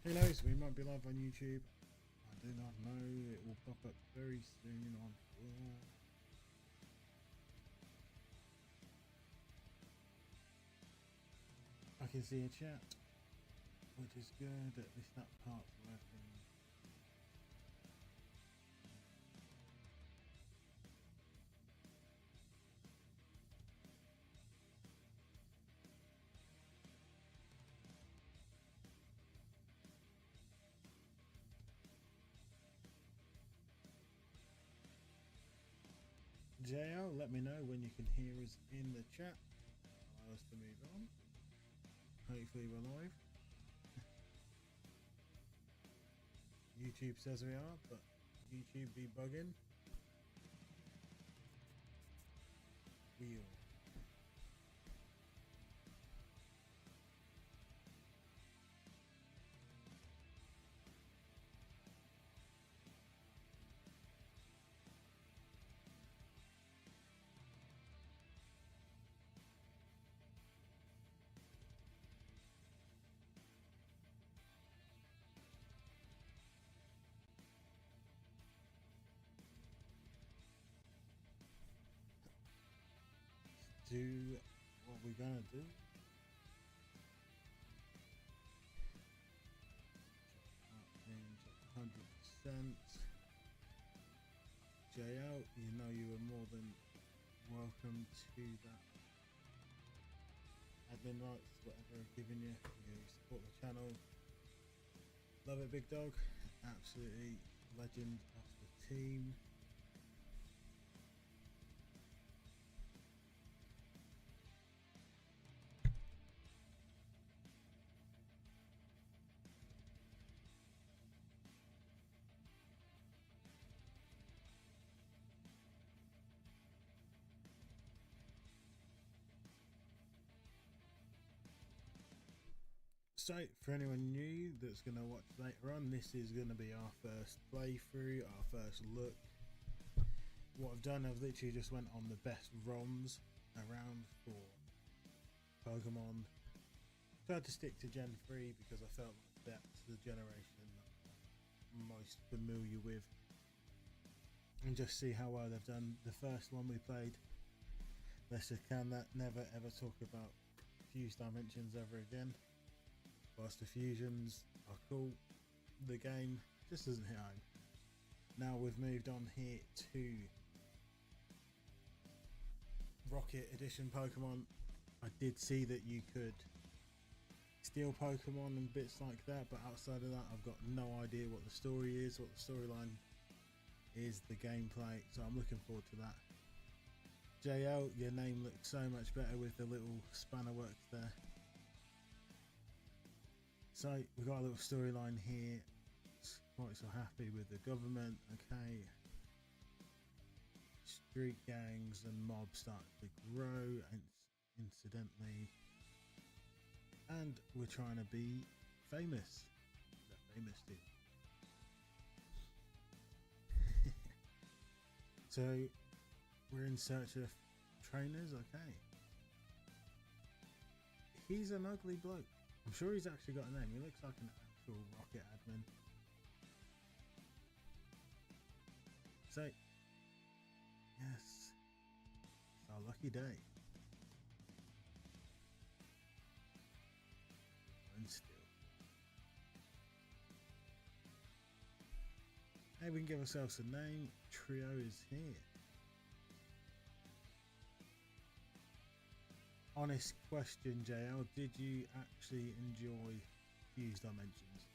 Who knows, we might be live on YouTube. I do not know. It will pop up very soon on Raw. I can see a chat, which is good. At least that part's working. JL, let me know when you can hear us in the chat. Allow us to move on. Hopefully we're live. YouTube says we are, but YouTube be bugging. We are. Do what we're gonna do. 100%. JL, you know you were more than welcome to that. Admin rights, whatever I've given you. You support the channel. Love it, big dog. Absolutely legend of the team. So, for anyone new that's going to watch later on, this is going to be our first playthrough, our first look. What I've done, I've literally just went on the best ROMs around for Pokemon. Tried to stick to Gen 3 because I felt like that's the generation that I'm most familiar with. And just see how well they've done. The first one we played, let's just can that, never ever talk about Fused Dimensions ever again. Whilst the fusions are cool, the game just doesn't hit home. Now we've moved on here to Rocket Edition Pokemon. I did see that you could steal Pokemon and bits like that, but outside of that I've got no idea what the story is, what the storyline is, the gameplay, so I'm looking forward to that. JL, your name looks so much better with the little spanner works there. So we've got a little storyline here. Quite so happy with the government. Okay. Street gangs and mobs start to grow, incidentally. And we're trying to be famous. The famous team. So we're in search of trainers. Okay. He's an ugly bloke. I'm sure he's actually got a name. He looks like an actual Rocket admin. So, yes, it's our lucky day. And still. Hey, we can give ourselves a name. Trio is here. Honest question, JL, did you actually enjoy Fused Dimensions?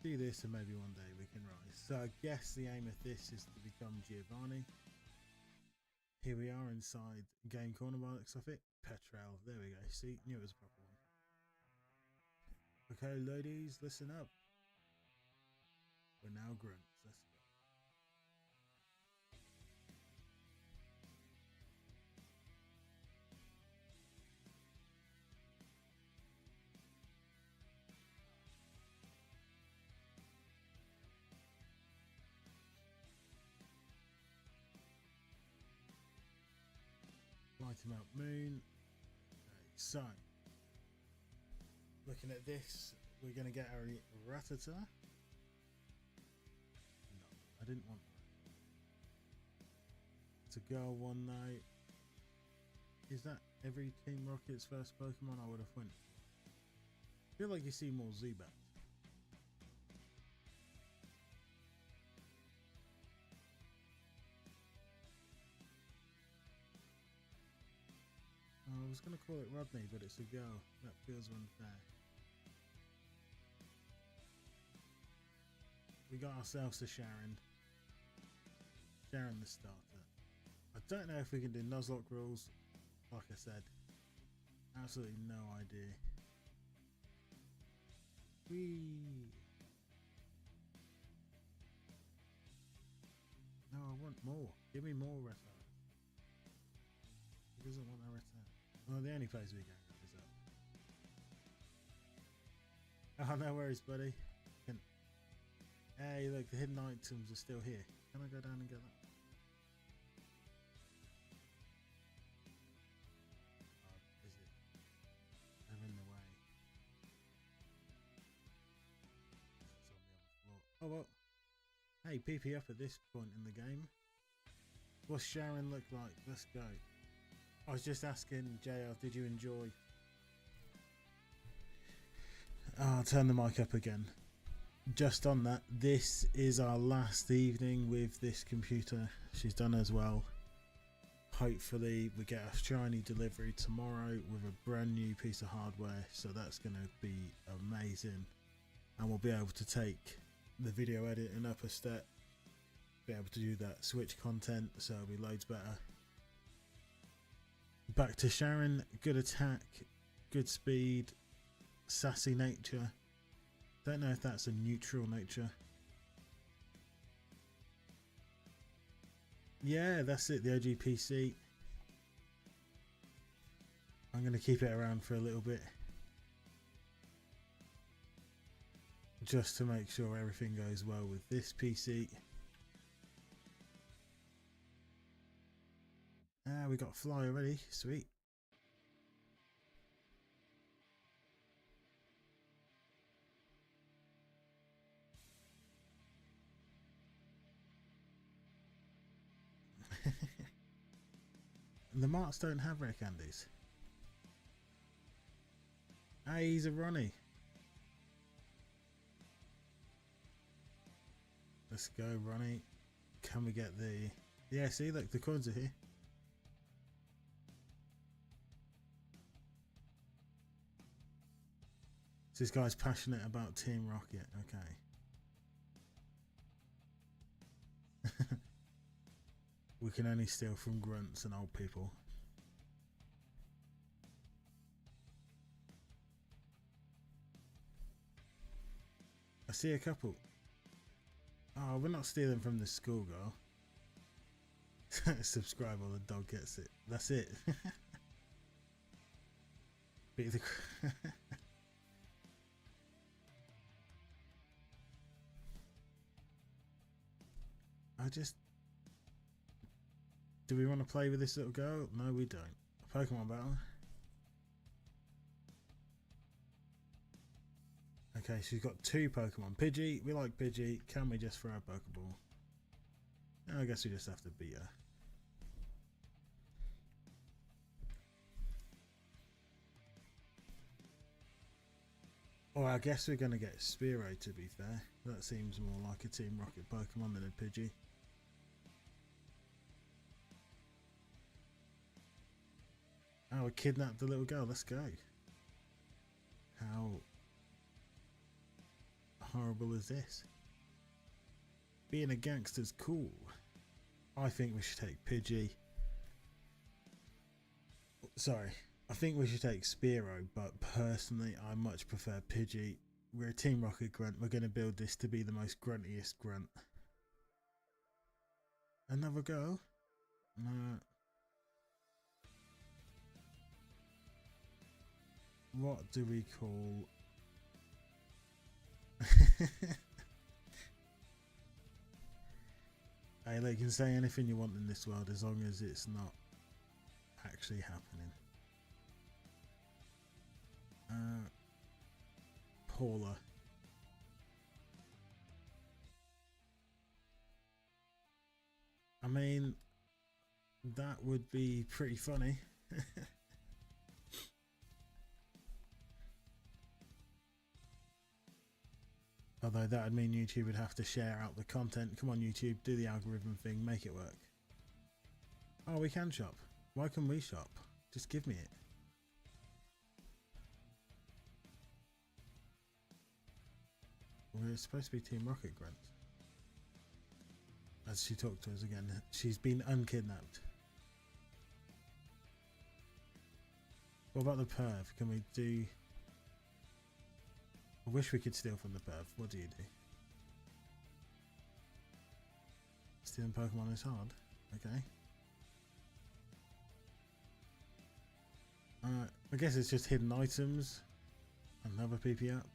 Do this and maybe one day we can rise. So I guess the aim of this is to become Giovanni. Here we are inside Game Corner by the looks of it. Petrel, there we go. See, knew it was a proper one. Okay, ladies, listen up. We're now grunts. Let's go. Light him up, Moon. Okay. So, looking at this, we're going to get our Rattata. No, I didn't want that. To go one night. Is that every Team Rocket's first Pokemon I would have went? I feel like you see more Zubats. I was going to call it Rodney, but it's a girl. That feels unfair. We got ourselves a Sharon. Sharon the starter. I don't know if we can do Nuzlocke rules. Like I said, absolutely no idea. Whee! No, I want more. Give me more return. He doesn't want a return. Well, the only place we can go is up. Oh, no worries, buddy. Hey, look, the hidden items are still here. Can I go down and get that? Oh, is it? They're in the way. It's on the other floor. Oh, well. Hey, PP up at this point in the game. What's Sharon look like? Let's go. I was just asking JR, did you enjoy? I'll turn the mic up again. Just on that, this is our last evening with this computer. She's done as well. Hopefully we get a shiny delivery tomorrow with a brand new piece of hardware, so that's going to be amazing, and we'll be able to take the video editing up a step, be able to do that Switch content, so it'll be loads better. Back to Sharon. Good attack, good speed, sassy nature. Don't know if that's a neutral nature. Yeah, that's it, the OG PC. I'm going to keep it around for a little bit, just to make sure everything goes well with this PC. Ah, we got Fly already. Sweet. The marks don't have rare candies. Hey, he's a Ronnie. Let's go, Ronnie. Can we get the... Yeah, see, look, the coins are here. So this guy's passionate about Team Rocket. Okay. We can only steal from grunts and old people. I see a couple. Oh, we're not stealing from the schoolgirl. Subscribe or the dog gets it. That's it. Beat the... Do we want to play with this little girl? No, we don't. A Pokemon battle. Okay, she's got two Pokemon. Pidgey, we like Pidgey. Can we just throw a Pokeball? I guess we just have to beat her. Or I guess we're going to get Spearow, to be fair. That seems more like a Team Rocket Pokemon than a Pidgey. Oh, we kidnapped the little girl. Let's go. How horrible is this? Being a gangster's cool. I think we should take Pidgey. Sorry. I think we should take Spearow, but personally I much prefer Pidgey. We're a Team Rocket grunt. We're going to build this to be the most gruntiest grunt. Another go? No. What do we call... Hey, look, you can say anything you want in this world as long as it's not actually happening. Paula. I mean, that would be pretty funny. Although that would mean YouTube would have to share out the content. Come on, YouTube, do the algorithm thing, make it work. Oh, we can shop. Why can we shop? Just give me it. We're supposed to be Team Rocket, Grant. As she talked to us again, she's been unkidnapped. What about the perv? Can we do... I wish we could steal from the perv. What do you do? Stealing Pokemon is hard. Okay. I guess it's just hidden items. Another PP up.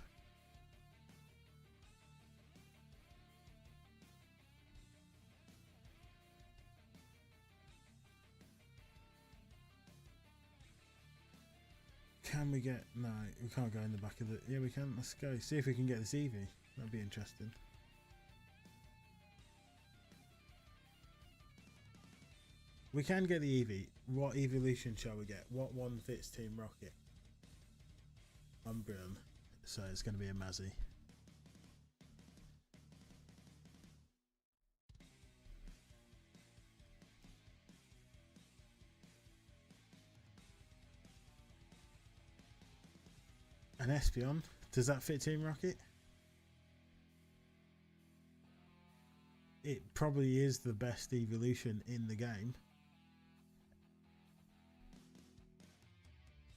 Can we get... No, we can't go in the back of the... Yeah, we can. Let's go. See if we can get this Eevee. That'd be interesting. We can get the Eevee. What evolution shall we get? What one fits Team Rocket? Umbreon. So it's going to be a Mazzy. An Espeon. Does that fit Team Rocket? It probably is the best evolution in the game.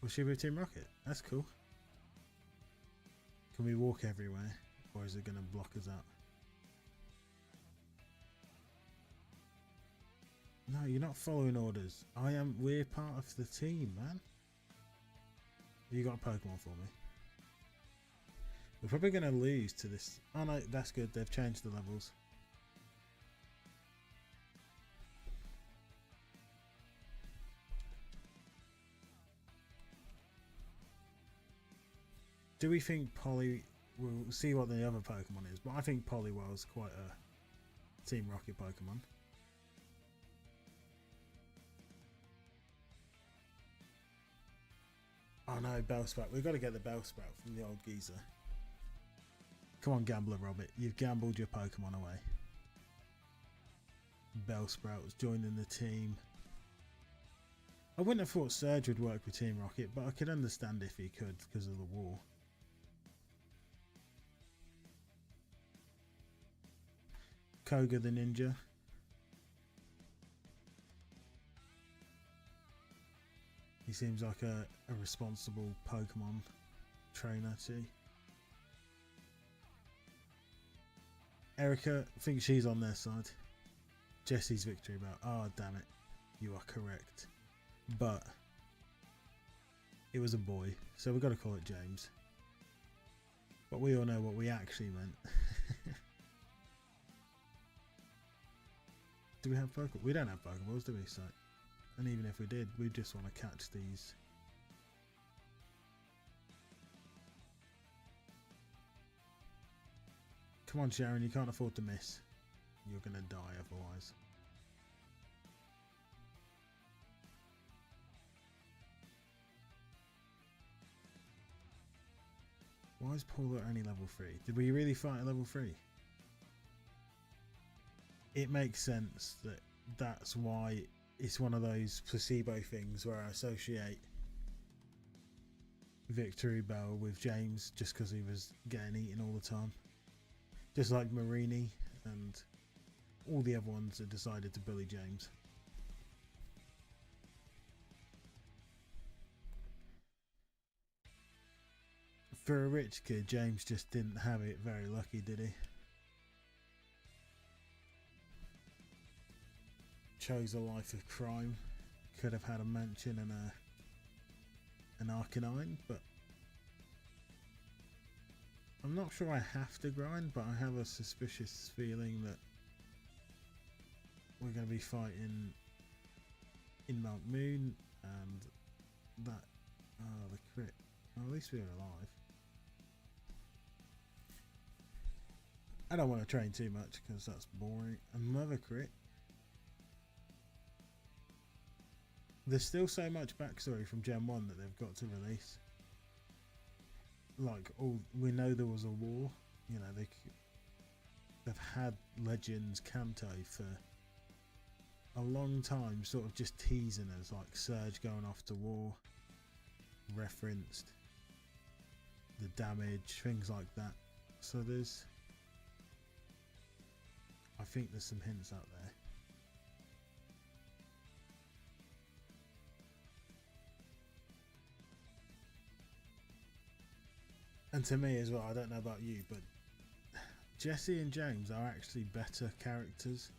Will she be Team Rocket? That's cool. Can we walk everywhere? Or is it going to block us out? No, you're not following orders. We're part of the team, man. You got a Pokemon for me? We're probably going to lose to this. Oh no, that's good. They've changed the levels. Do we think we'll see what the other Pokemon is, but I think Poliwell's quite a Team Rocket Pokemon. Oh no, Bellsprout. We've got to get the Bellsprout from the old geezer. Come on, Gambler Robert. You've gambled your Pokemon away. Bellsprout's joining the team. I wouldn't have thought Surge would work with Team Rocket, but I could understand if he could because of the war. Koga the Ninja. He seems like a responsible Pokemon trainer too. Erica, I think she's on their side. Jesse's victory belt. Oh, damn it. You are correct. But it was a boy, so we've got to call it James. But we all know what we actually meant. Do we have Pokemon? We don't have Pokeballs, do we? So, and even if we did, we just want to catch these. Come on, Sharon, you can't afford to miss. You're going to die otherwise. Why is Paula only level 3? Did we really fight at level 3? It makes sense that that's why it's one of those placebo things where I associate Victory Bell with James just because he was getting eaten all the time. Just like Marini and all the other ones that decided to bully James. For a rich kid, James just didn't have it very lucky, did he? Chose a life of crime. Could have had a mansion and an Arcanine, but I'm not sure I have to grind, but I have a suspicious feeling that we're going to be fighting in Mount Moon, and that... Oh, the crit. Well, at least we're alive. I don't want to train too much because that's boring. Another crit. There's still so much backstory from Gen 1 that they've got to release. Like, we know there was a war. You know, they've had Legends Kanto for a long time, sort of just teasing us, like Surge going off to war, referenced the damage, things like that. So I think there's some hints out there. And to me as well, I don't know about you, but Jesse and James are actually better characters,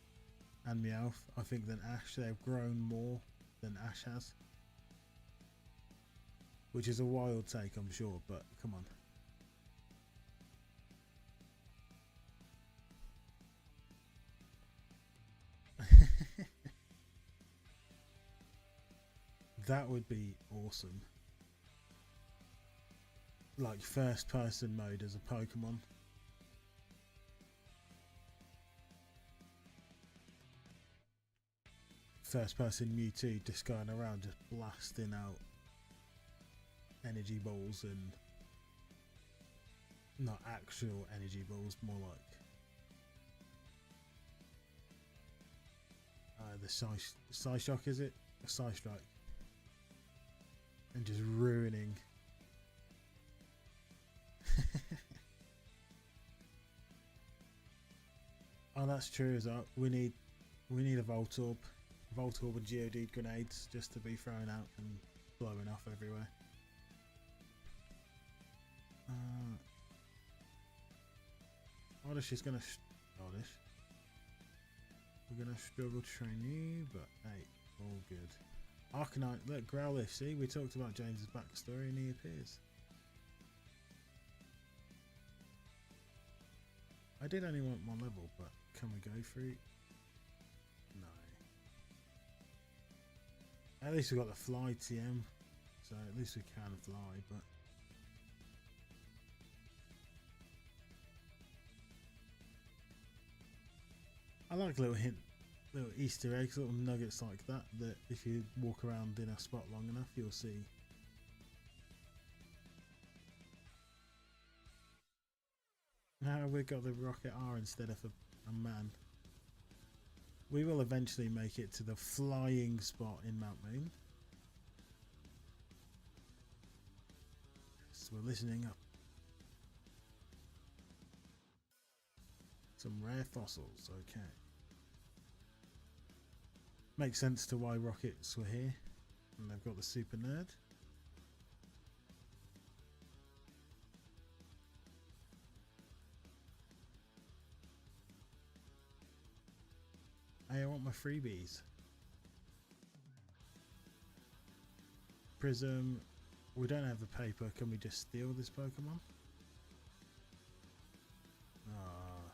and Meowth, I think, than Ash. They've grown more than Ash has. Which is a wild take, I'm sure, but come on. That would be awesome. Like first person mode as a Pokemon. First person Mewtwo just going around just blasting out energy balls, and not actual energy balls, more like the Psyshock, is it? A Psystrike. And just ruining. Oh, that's true as well. We need a Voltorb. Voltorb and Geodude grenades just to be thrown out and blowing off everywhere. Oddish is gonna Oddish. We're gonna struggle to train you, but hey, all good. Arcanine, look, Growlithe, see, we talked about James's backstory and he appears. I did only want one level, but can we go through? No. At least we got the fly TM, so at least we can fly, but I like little Easter eggs, little nuggets like that, that if you walk around in a spot long enough, you'll see. Now we've got the Rocket R instead of a man. We will eventually make it to the flying spot in Mount Moon. So we're listening up. Some rare fossils, okay. Makes sense to why rockets were here. And they've got the super nerd. Hey, I want my freebies. Prism. We don't have the paper. Can we just steal this Pokemon? Ah.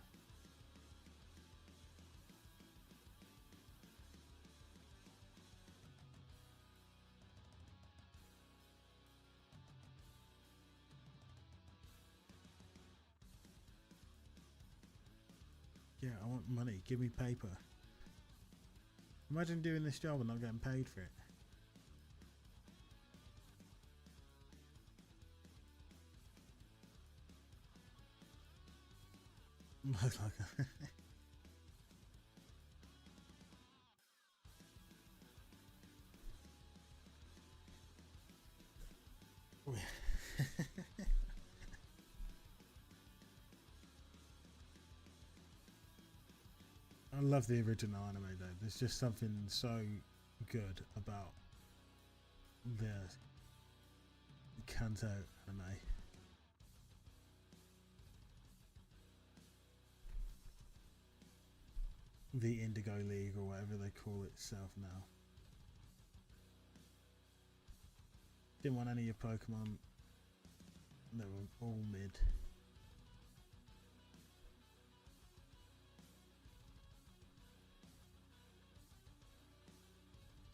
Yeah, I want money. Give me paper. Imagine doing this job and not getting paid for it. I love the original anime though. There's just something so good about the Kanto anime. The Indigo League or whatever they call itself now. Didn't want any of your Pokemon. They were all mid.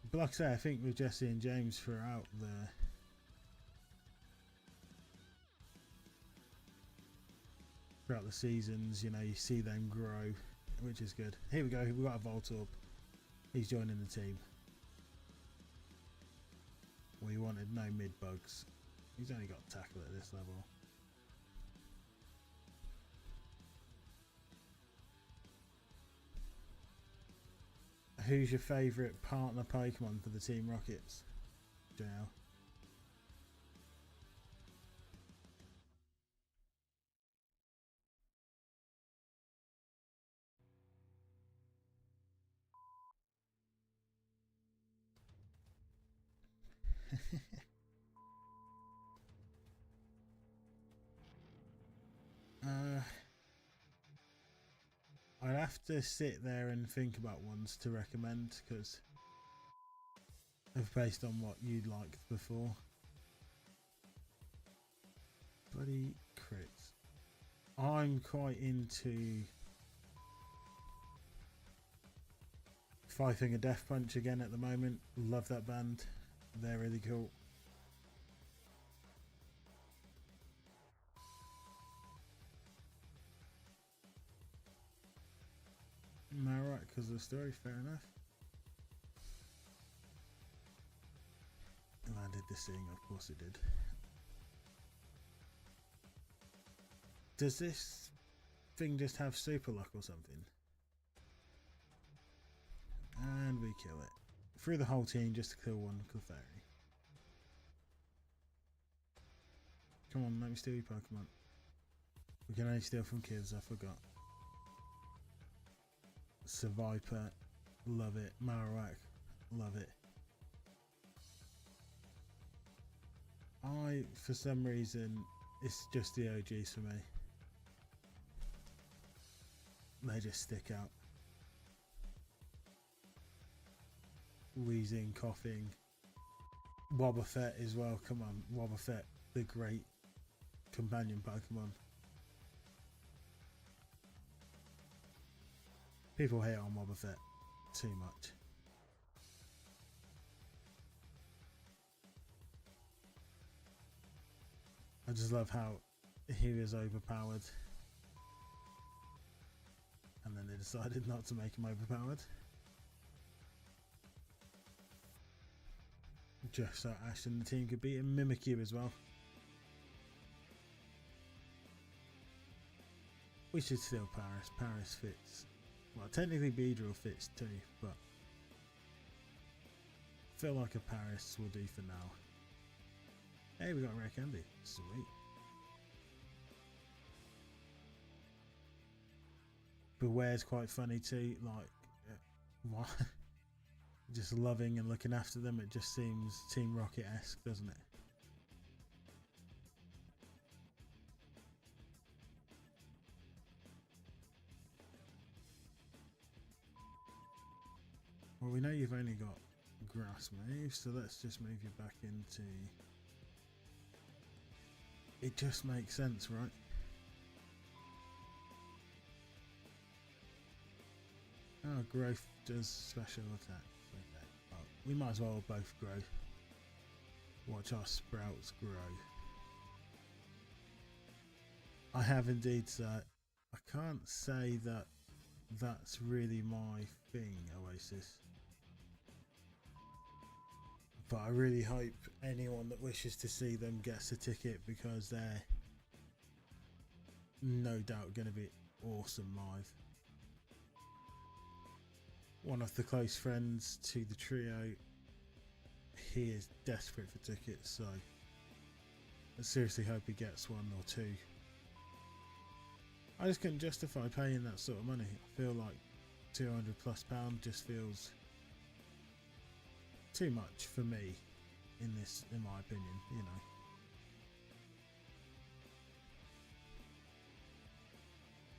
But like I say, I think with Jesse and James throughout throughout the seasons, you know, you see them grow, which is good. Here we go, we've got a Voltorb. He's joining the team. We wanted no mid bugs. He's only got tackle at this level. Who's your favourite partner Pokemon for the Team Rockets, JL? I'd have to sit there and think about ones to recommend because based on what you liked before. Bloody crits. I'm quite into Five Finger Death Punch again at the moment. Love that band. They're really cool. Alright, because of the story, fair enough. Landed this thing, of course it did. Does this thing just have super luck or something? And we kill it. Through the whole team just to kill one Clefairy. Come on, let me steal your Pokemon. We can only steal from kids, I forgot. Survivor, love it. Marowak, love it. For some reason, it's just the OGs for me. They just stick out. Wheezing, coughing. Wobbuffet as well, come on. Wobbuffet, the great companion Pokemon. People hate on Wobbuffet too much. I just love how he was overpowered. And then they decided not to make him overpowered. Just so Ash and the team could beat him. Mimikyu as well. We should steal Paris. Paris fits. Well, technically Beedrill fits too, but I feel like a Paris will do for now. Hey, we got a rare candy. Sweet. Beware's quite funny too. Like, what? Just loving and looking after them. It just seems Team Rocket-esque, doesn't it? Well, we know you've only got grass moves, so let's just move you back into... It just makes sense, right? Oh, growth does special attacks. Okay. Oh, we might as well both grow. Watch our sprouts grow. I have indeed, sir. I can't say that that's really my thing, Oasis. But I really hope anyone that wishes to see them gets a ticket because they're no doubt going to be awesome live. One of the close friends to the trio, he is desperate for tickets, so I seriously hope he gets one or two. I just couldn't justify paying that sort of money. I feel like £200+ just feels too much for me in my opinion, you know.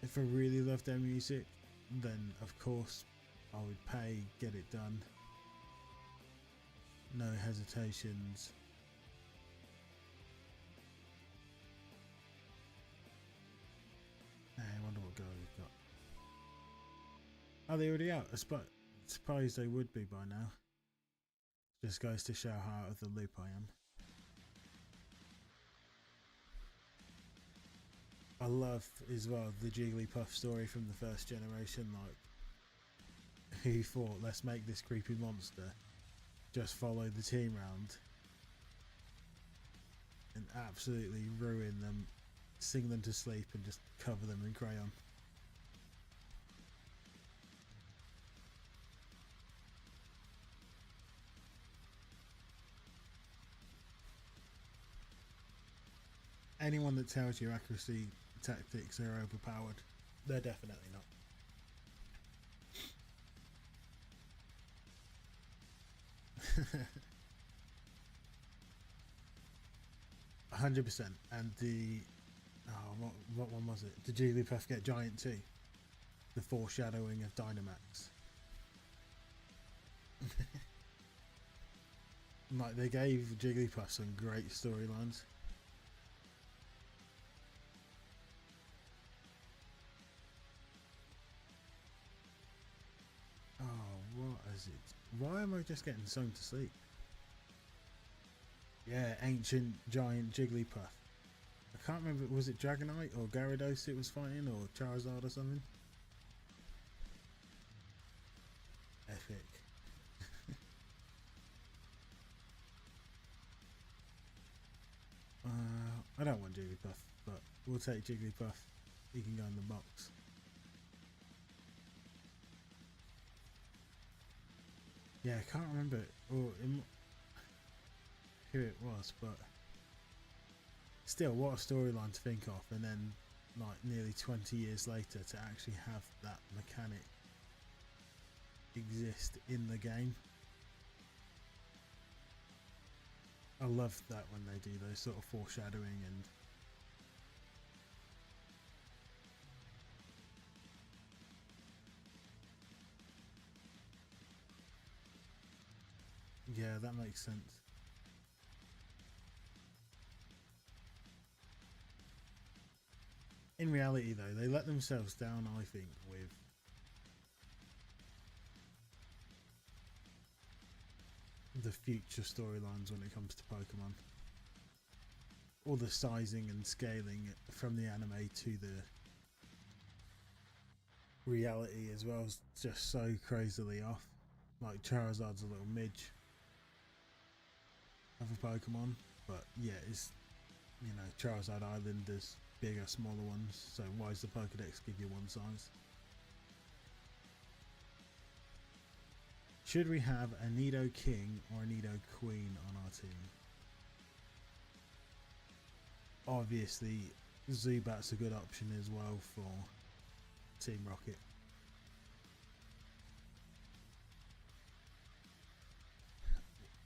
If I really love their music, then of course I would pay, get it done. No hesitations. Hey, I wonder what girl we've got. Are they already out? I suppose they would be by now. Just goes to show how out of the loop I am. I love as well the Jigglypuff story from the first generation. Like, who thought, let's make this creepy monster just follow the team round and absolutely ruin them, sing them to sleep, and just cover them in crayon. Anyone that tells you accuracy tactics are overpowered, they're definitely not. 100%. And the what one was it? Did Jigglypuff get giant too? The foreshadowing of Dynamax. Like, they gave Jigglypuff some great storylines. Oh, what is it? Why am I just getting sung to sleep? Yeah, ancient giant Jigglypuff. I can't remember, was it Dragonite or Gyarados it was fighting, or Charizard or something? Epic. I don't want Jigglypuff, but we'll take Jigglypuff. He can go in the box. Yeah, I can't remember who it was, but still, what a storyline to think of, and then like nearly 20 years later to actually have that mechanic exist in the game. I love that when they do those sort of foreshadowing and yeah, that makes sense. In reality though, they let themselves down, I think, with the future storylines when it comes to Pokemon. All the sizing and scaling from the anime to the reality as well is just so crazily off. Like, Charizard's a little midge of a Pokemon, but yeah, it's, you know, Charizard Island, there's bigger, smaller ones, so why does the Pokedex give you one size? Should we have a Nido King or a Nido Queen on our team? Obviously, Zubat's a good option as well for Team Rocket.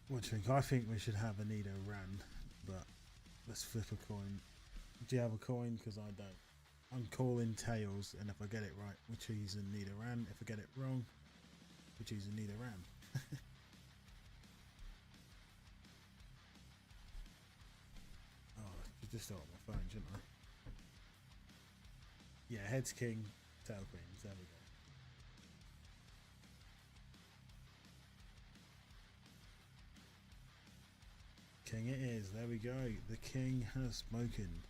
What do you think? I think we should have a Nido Ran, but let's flip a coin. Do you have a coin? Because I don't. I'm calling tails, and if I get it right, we're choosing Nidoran. If I get it wrong, we're choosing Nidoran. Oh, I just start my phone, shouldn't I? Yeah, heads king, tail queens. There we go. King it is. There we go. The king has spoken.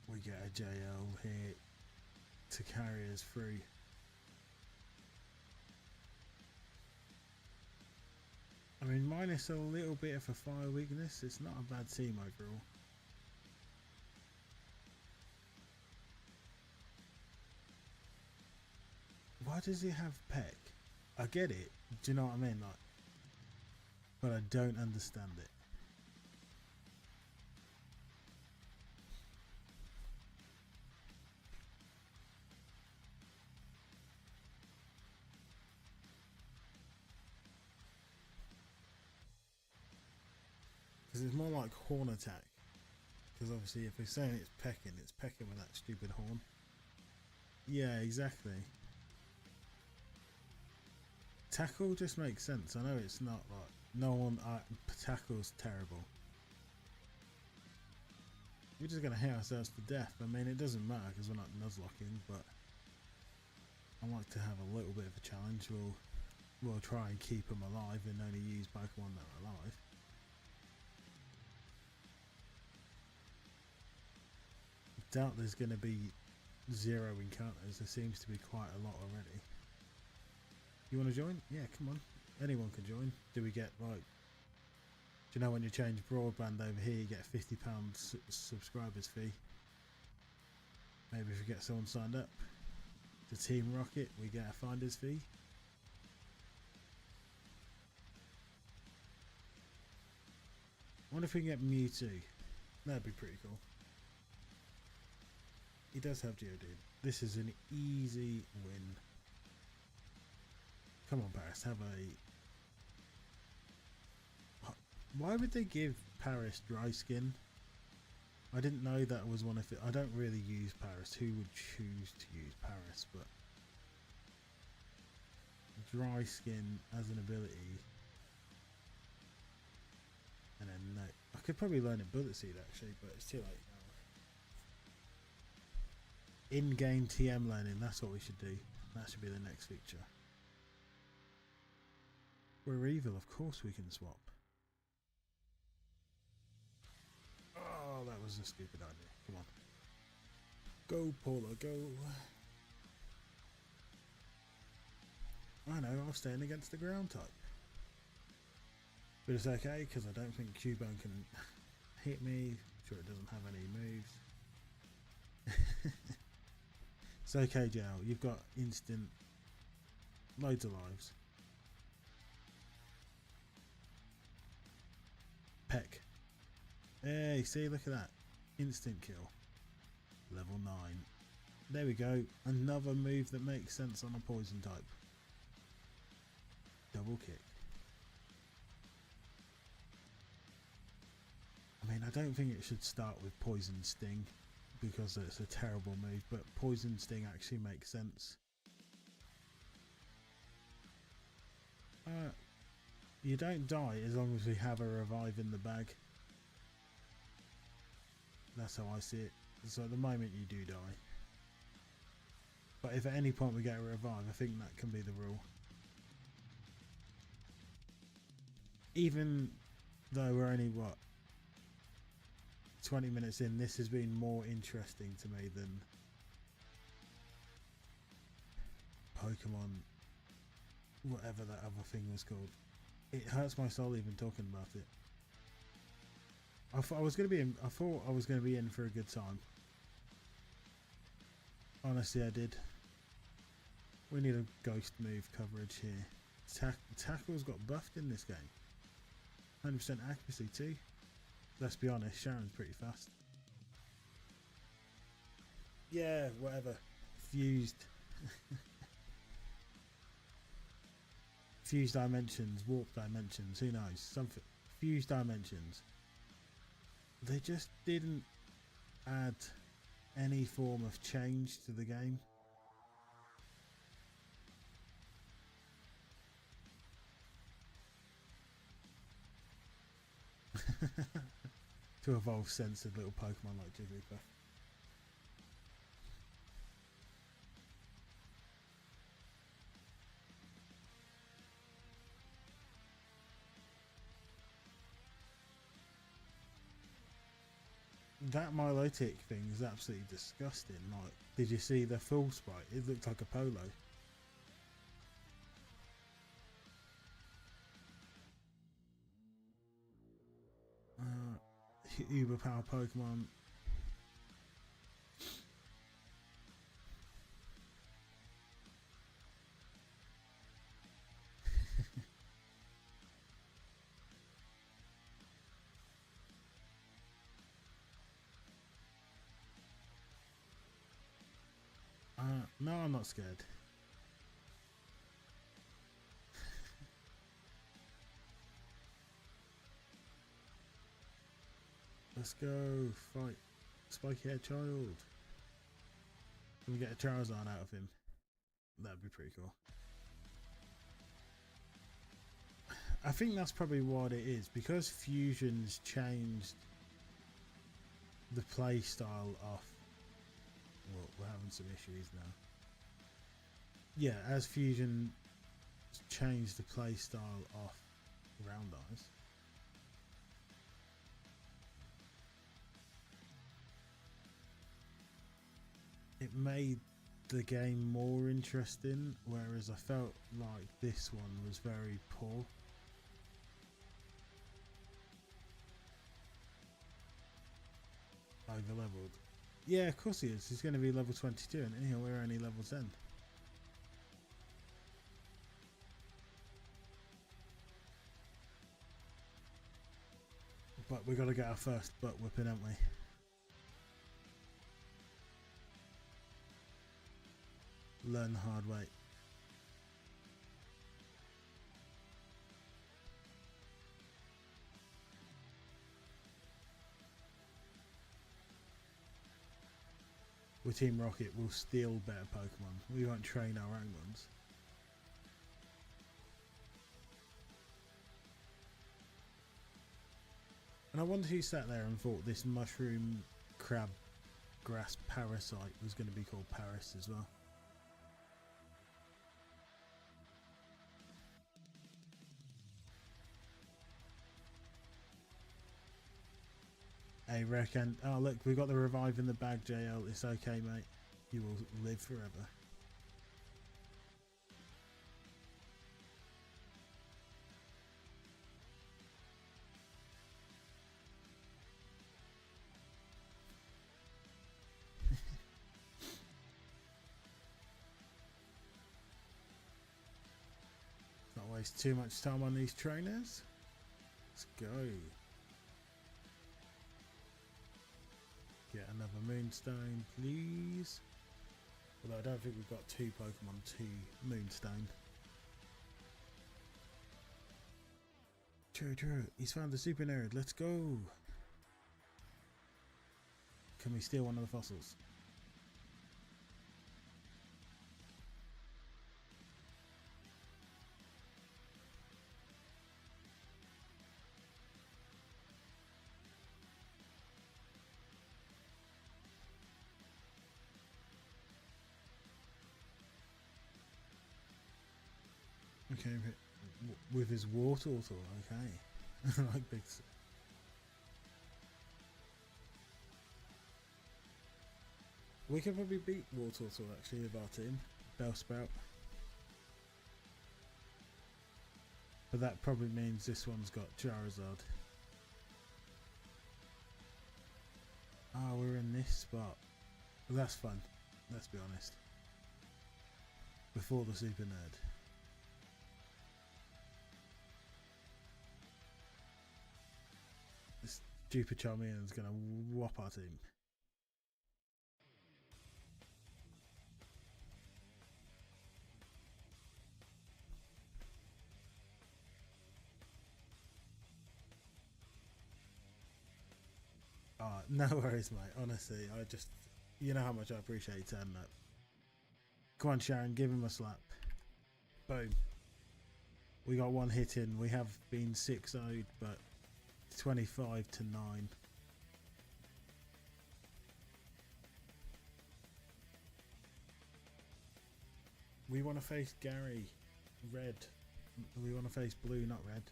We get a JL here to carry us through. I mean, minus a little bit of a fire weakness, it's not a bad team overall. Why does he have Peck? I get it, do you know what I mean? Like, but I don't understand it. Because it's more like horn attack. Because obviously if we're saying it's pecking with that stupid horn. Yeah, exactly. Tackle just makes sense. I know it's not like no one. Tackle's terrible. We're just gonna hit ourselves to death. I mean, it doesn't matter because we're not nuzlocking, but I like to have a little bit of a challenge. We'll try and keep them alive and only use Pokemon that are alive. doubt there's going to be 0 encounters. There seems to be quite a lot already. You want to join? Yeah, come on. Anyone can join. Do we get like... Do you know when you change broadband over here you get a £50 subscribers fee? Maybe if we get someone signed up to Team Rocket we get a finder's fee. I wonder if we can get Mewtwo. That'd be pretty cool. He does have Geodude. This is an easy win. Come on, Paris, have a... Why would they give Paris dry skin? I didn't know that was one of it. I don't really use Paris. Who would choose to use Paris? But dry skin as an ability. And then no. I could probably learn it Bullet Seed actually, but it's too late now. In-game TM learning, that's what we should do. That should be the next feature. We're evil, of course we can swap. Oh, that was a stupid idea. Come on. Go, Paula, go. I know, I'm staying against the ground type. But it's okay, because I don't think Cubone can hit me. Sure, it doesn't have any moves. It's okay, Jal. You've got instant loads of lives. Peck. Hey, see, look at that. Instant kill. Level 9. There we go. Another move that makes sense on a poison type. Double kick. I mean, I don't think it should start with Poison Sting because it's a terrible move, but Poison Sting actually makes sense. You don't die as long as we have a revive in the bag. That's how I see it. So at the moment you do die. But if at any point we get a revive, I think that can be the rule. Even though we're only, what, 20 minutes in, this has been more interesting to me than Pokemon, whatever that other thing was called. It hurts my soul even talking about it. I thought I was going to be in for a good time. Honestly, I did. We need a ghost move coverage here. Tackle's got buffed in this game. 100% accuracy too. Let's be honest, Sharon's pretty fast. Yeah, whatever. Fused. Fused dimensions, warp dimensions, who knows? Something. Fused dimensions. They just didn't add any form of change to the game. To evolve sensitive little Pokemon like Jigglypuff. That Milotic thing is absolutely disgusting. Like, did you see the full sprite? It looked like a polo. Uber power Pokemon. No, I'm not scared. Let's go fight Spiky Head Child. Can we get a Charizard out of him? That'd be pretty cool. I think that's probably what it is, because Fusion's changed the play style off. Well, we're having some issues now. Yeah, as Fusion changed the play style off Round Eyes. it made the game more interesting, whereas I felt like this one was very poor. Over leveled. Yeah, of course he is. He's going to be level 22 and anyhow we're only level 10. But we got to get our first butt whipping, haven't we? Learn the hard way. With Team Rocket, we'll steal better Pokemon. We won't train our own ones. And I wonder who sat there and thought this mushroom crab grass parasite was going to be called Paris as well. Hey, reckon. Oh, look, we've got the revive in the bag, JL. It's okay, mate. You will live forever. Not waste too much time on these trainers. Let's go. Get another Moonstone, please. Although I don't think we've got two Pokemon to Moonstone. True. He's found the super nerd. Let's go. Can we steal one of the fossils? Okay, with his Wartortle, okay. Like big. We could probably beat Wartortle actually with our team. Bellsprout. But that probably means this one's got Charizard. Oh, we're in this spot. Well, that's fun, let's be honest. Before the super nerd. This stupid Charmeleon's gonna whop our team. Oh, no worries, mate. Honestly, I just, you know how much I appreciate you turning up. Come on, Sharon, give him a slap. Boom. We got one hit in. We have been 6-0'd, but 25 to 9. We want to face Gary. Red. We want to face blue, not red.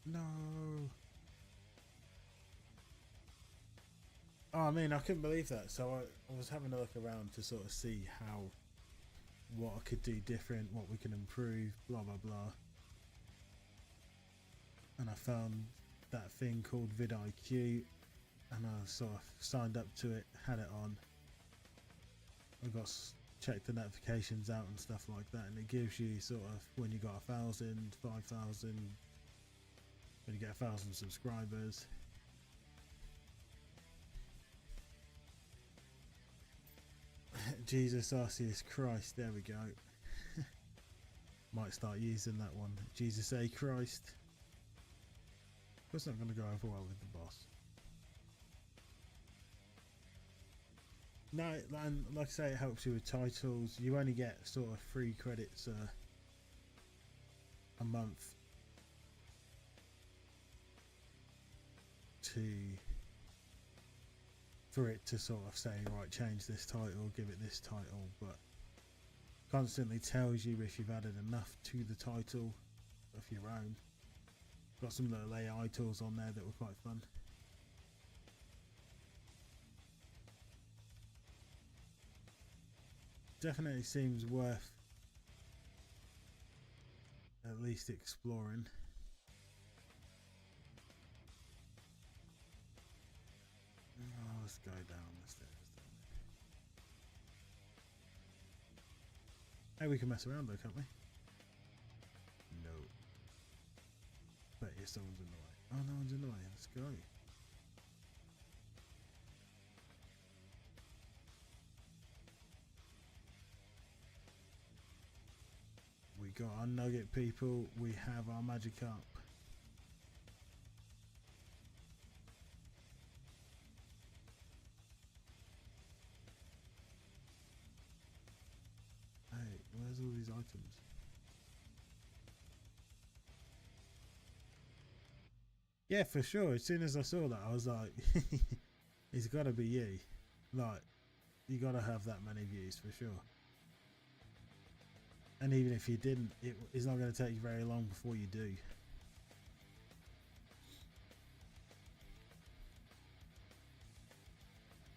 No. Oh, I mean, I couldn't believe that. So I was having a look around to sort of see what I could do different, what we can improve, blah blah blah. And I found that thing called vidIQ, and I sort of signed up to it, had it on. I got checked the notifications out and stuff like that, and it gives you sort of when you got 1,000, 5,000, when you get 1,000 subscribers. Jesus Arceus Christ, there we go. Might start using that one. Jesus A Christ. That's not going to go over well with the boss. No, and like I say, it helps you with titles. You only get sort of 3 credits a month for it to sort of say, right, change this title, give it this title, but constantly tells you if you've added enough to the title of your own. Got some little AI tools on there that were quite fun. definitely seems worth at least exploring. Oh, let's go down the stairs then. Hey, we can mess around though, can't we? No. But yeah, someone's in the way. Oh, no one's in the way. Let's go. We got our nugget, people. We have our magic up. Hey, where's all these items? Yeah, for sure. As soon as I saw that, I was like, it's got to be you. Like, you got to have that many views for sure. And even if you didn't, it's not going to take you very long before you do.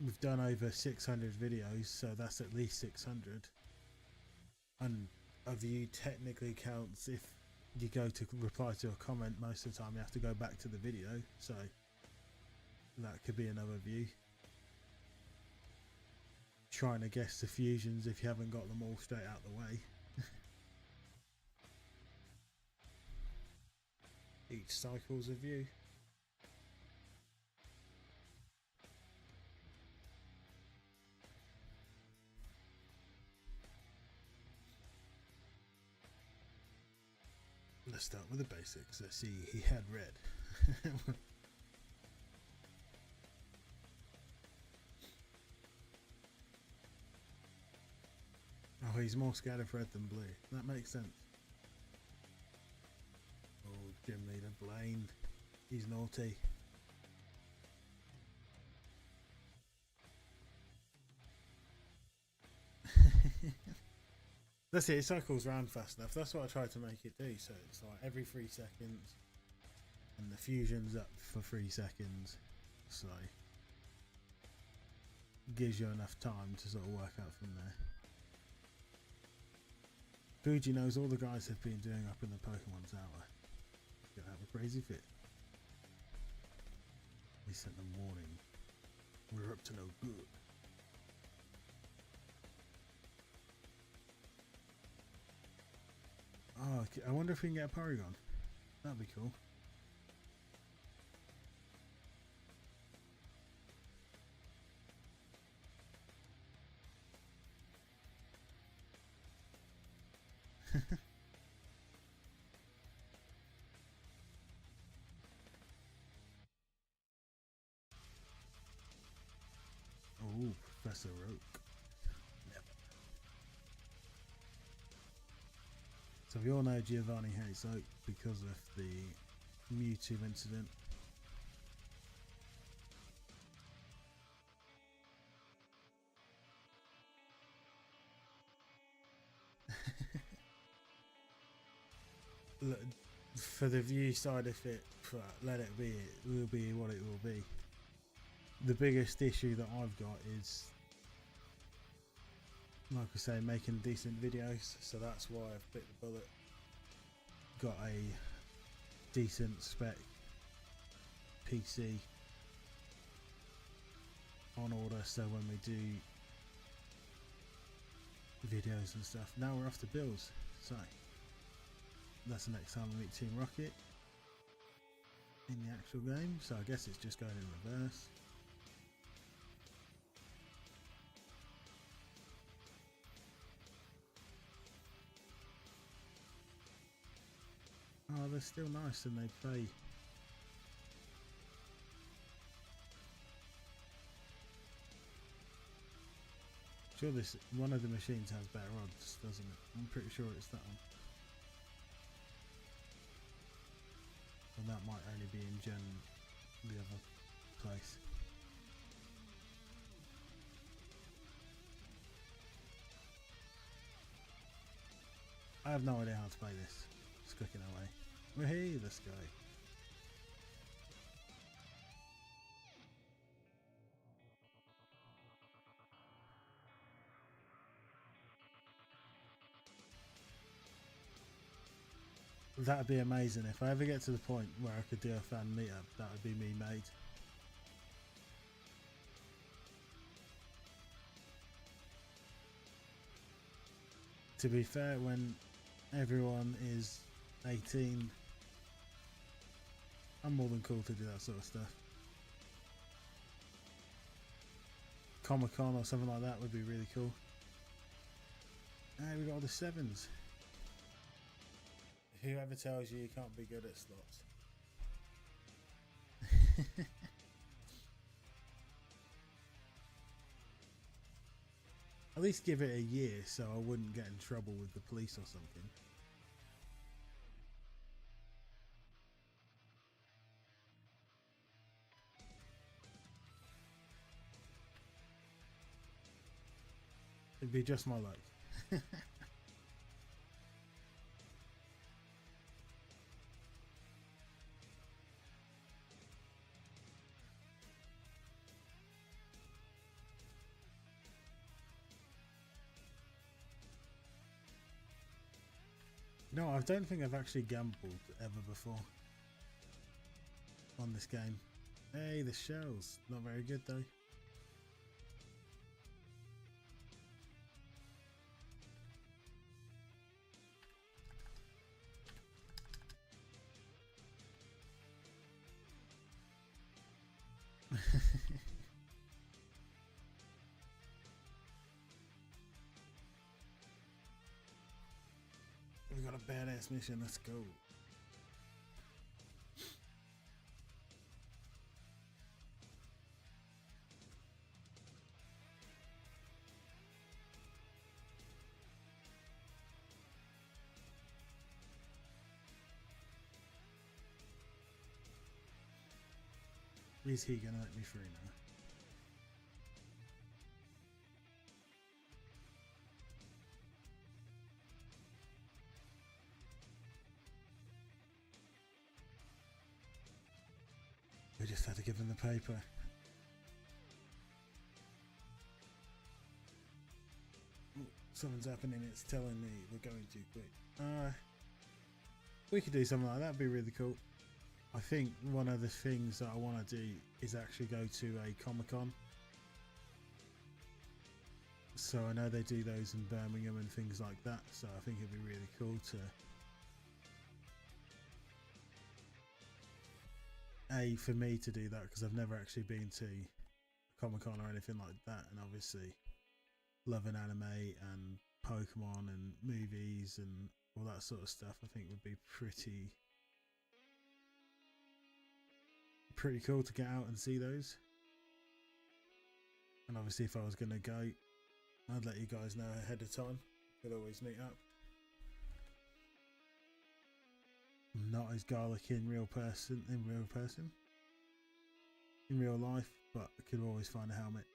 We've done over 600 videos, so that's at least 600. And a view technically counts if you go to reply to a comment. Most of the time you have to go back to the video, so that could be another view. Trying to guess the fusions if you haven't got them all straight out the way. Each cycle's a view. Let's start with the basics. Let's see, he had red. Oh, he's more scared of red than blue. That makes sense. Oh, gym leader Blaine. He's naughty. That's it, it cycles round fast enough. That's what I tried to make it do. So it's like every 3 seconds. And the fusion's up for 3 seconds. So gives you enough time to sort of work out from there. Fuji knows all the guys have been doing up in the Pokemon Tower. Gonna have a crazy fit. He sent them warning. We're up to no good. Oh, I wonder if we can get a Porygon. That'd be cool. Oh, Professor Oak. Never. So we all know Giovanni hates Oak because of the Mewtwo incident. Look, for the view side of it, let it be. It will be what it will be. The biggest issue that I've got is, like I say, making decent videos. So that's why I've bit the bullet. Got a decent spec PC on order, so when we do videos and stuff, now we're off to builds. So that's the next time we meet Team Rocket in the actual game. So I guess it's just going in reverse. Oh, they're still nice and they play. Sure, this one of the machines has better odds, doesn't it? I'm pretty sure it's that one. And that might only be in Gen the other place. I have no idea how to play this. Just clicking away. Well, hey, let's go. That'd be amazing. If I ever get to the point where I could do a fan meetup, that would be me made. To be fair, when everyone is 18, I'm more than cool to do that sort of stuff. Comic-Con or something like that would be really cool. Hey, we got all the 7s. Whoever tells you can't be good at slots. At least give it a year so I wouldn't get in trouble with the police or something. It'd be just my luck. No, I don't think I've actually gambled ever before on this game. Hey, the shells. Not very good though. We got a badass mission, let's go. Is he gonna let me through now? We just had to give him the paper. Ooh, something's happening, it's telling me we're going too quick. We could do something like that, that'd be really cool. I think one of the things that I want to do is actually go to a Comic-Con. So I know they do those in Birmingham and things like that, so I think it'd be really cool to for me to do that, because I've never actually been to Comic-Con or anything like that, and obviously loving anime and Pokemon and movies and all that sort of stuff, I think would be pretty cool to get out and see those. And obviously if I was going to go, I'd let you guys know ahead of time. Could always meet up. I'm not as garlic in real life, but I could always find a helmet.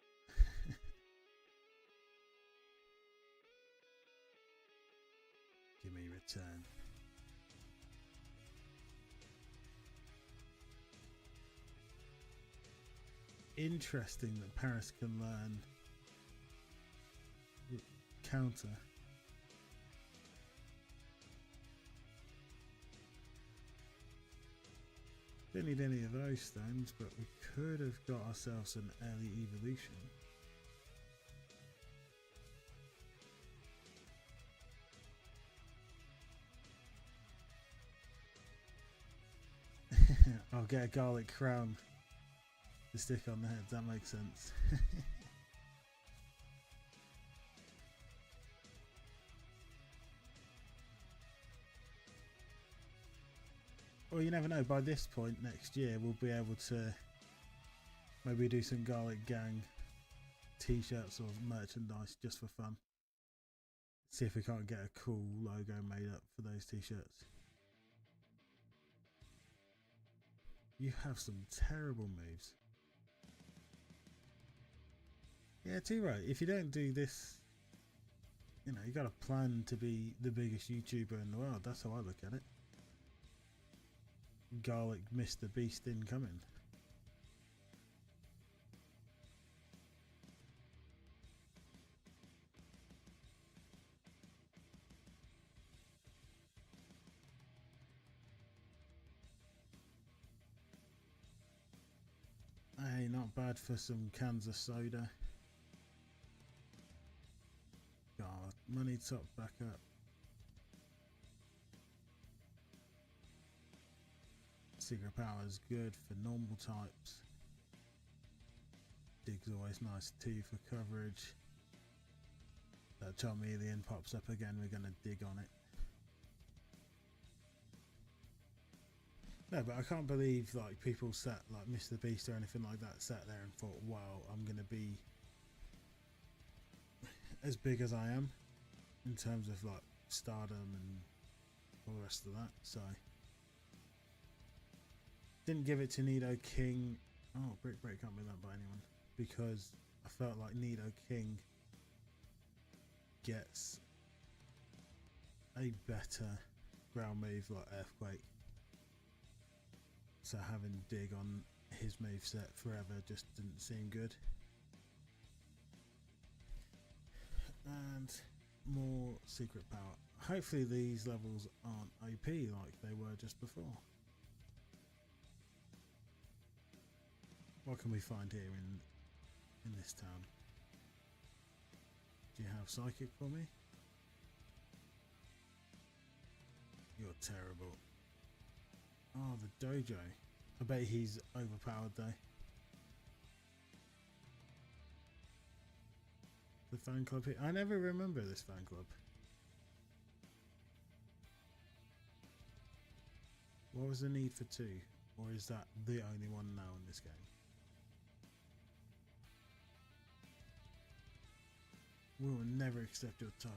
Give me return. Interesting that Paris can learn counter. Don't need any of those stones, but we could have got ourselves an early evolution. I'll get a garlic crown to stick on the head, that makes sense. Well, you never know, by this point next year we'll be able to maybe do some Garlic Gang t-shirts or merchandise just for fun. See if we can't get a cool logo made up for those t-shirts. You have some terrible moves. Yeah, too right. If you don't do this, you know, you got to plan to be the biggest YouTuber in the world. That's how I look at it. Garlic Mr. Beast incoming. bad for some cans of soda. God, money top back up. Secret power is good for normal types. Dig's always nice too for coverage. That Charmeleon pops up again, we're gonna dig on it. No, but I can't believe like people sat like Mr. Beast or anything like that sat there and thought, wow, I'm gonna be as big as I am in terms of like stardom and all the rest of that. So didn't give it to Nido King. Oh, Brick Break can't be that by anyone, because I felt like Nido King gets a better ground move like Earthquake. So having Dig on his moveset forever just didn't seem good. And more secret power. Hopefully these levels aren't OP like they were just before. What can we find here in this town? Do you have Psychic for me? You're terrible. Oh, the dojo. I bet he's overpowered though. The fan club here. I never remember this fan club. What was the need for two? Or is that the only one now in this game? We will never accept your type.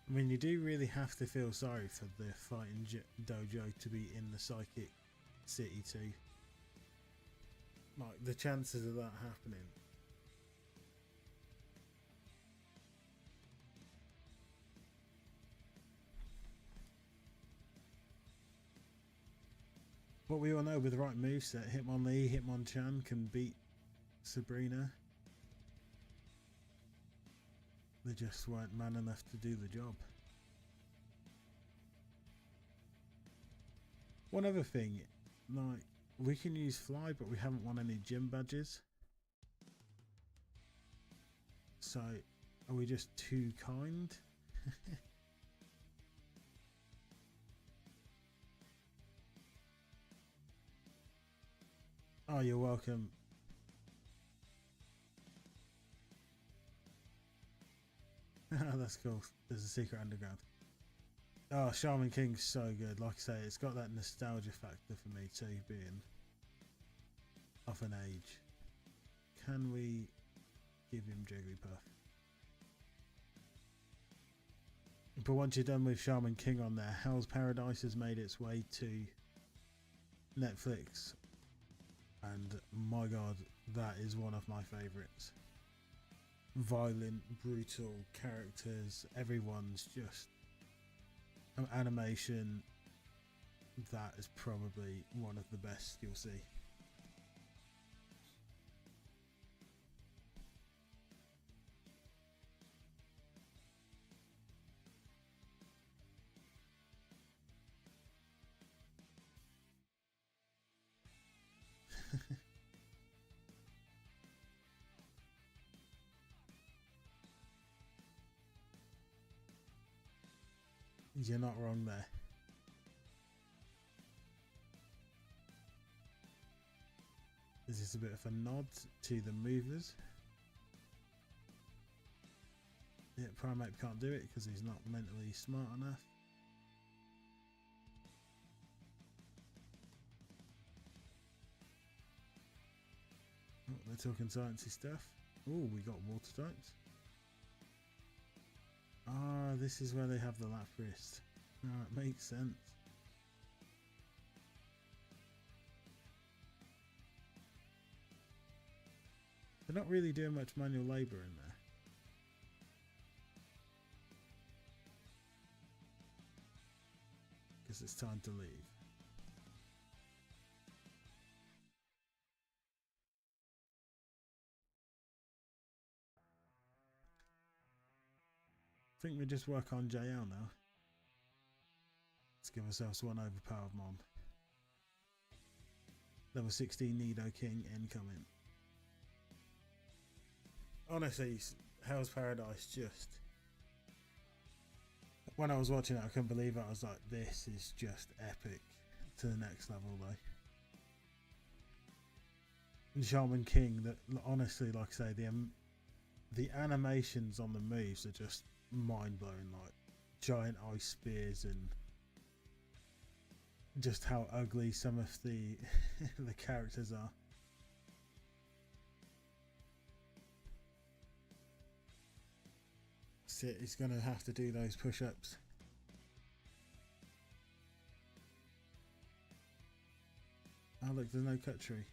I mean, you do really have to feel sorry for the fighting dojo to be in the Psychic City too. Like, the chances of that happening. What we all know with the right moveset, Hitmonlee, Hitmonchan can beat Sabrina. They just weren't man enough to do the job. One other thing, like, we can use Fly, but we haven't won any gym badges. So, are we just too kind? Oh, you're welcome. That's cool. There's a secret underground. Oh, Shaman King's so good. Like I say, it's got that nostalgia factor for me too, being of an age. Can we give him Jigglypuff? But once you're done with Shaman King on there, Hell's Paradise has made its way to Netflix. And my god, that is one of my favourites. Violent, brutal characters, everyone's just animation. That is probably one of the best you'll see. You're not wrong there. Is this a bit of a nod to the movers? Yeah, Primeape can't do it because he's not mentally smart enough. Oh, they're talking sciencey stuff. Oh, we got water types. Ah, this is where they have the Lapras. Ah, it makes sense. They're not really doing much manual labour in there. Because it's time to leave. I think we just work on JL now. Let's give ourselves one overpowered mom. Level 16 Nido King incoming. Honestly, Hell's Paradise just... When I was watching it, I couldn't believe it. I was like, this is just epic to the next level though. And Shaman King, that honestly, like I say, the animations on the moves are just mind-blowing, like giant ice spears and just how ugly some of the the characters are. That's it, he's gonna have to do those push-ups. Oh look, there's no cut tree.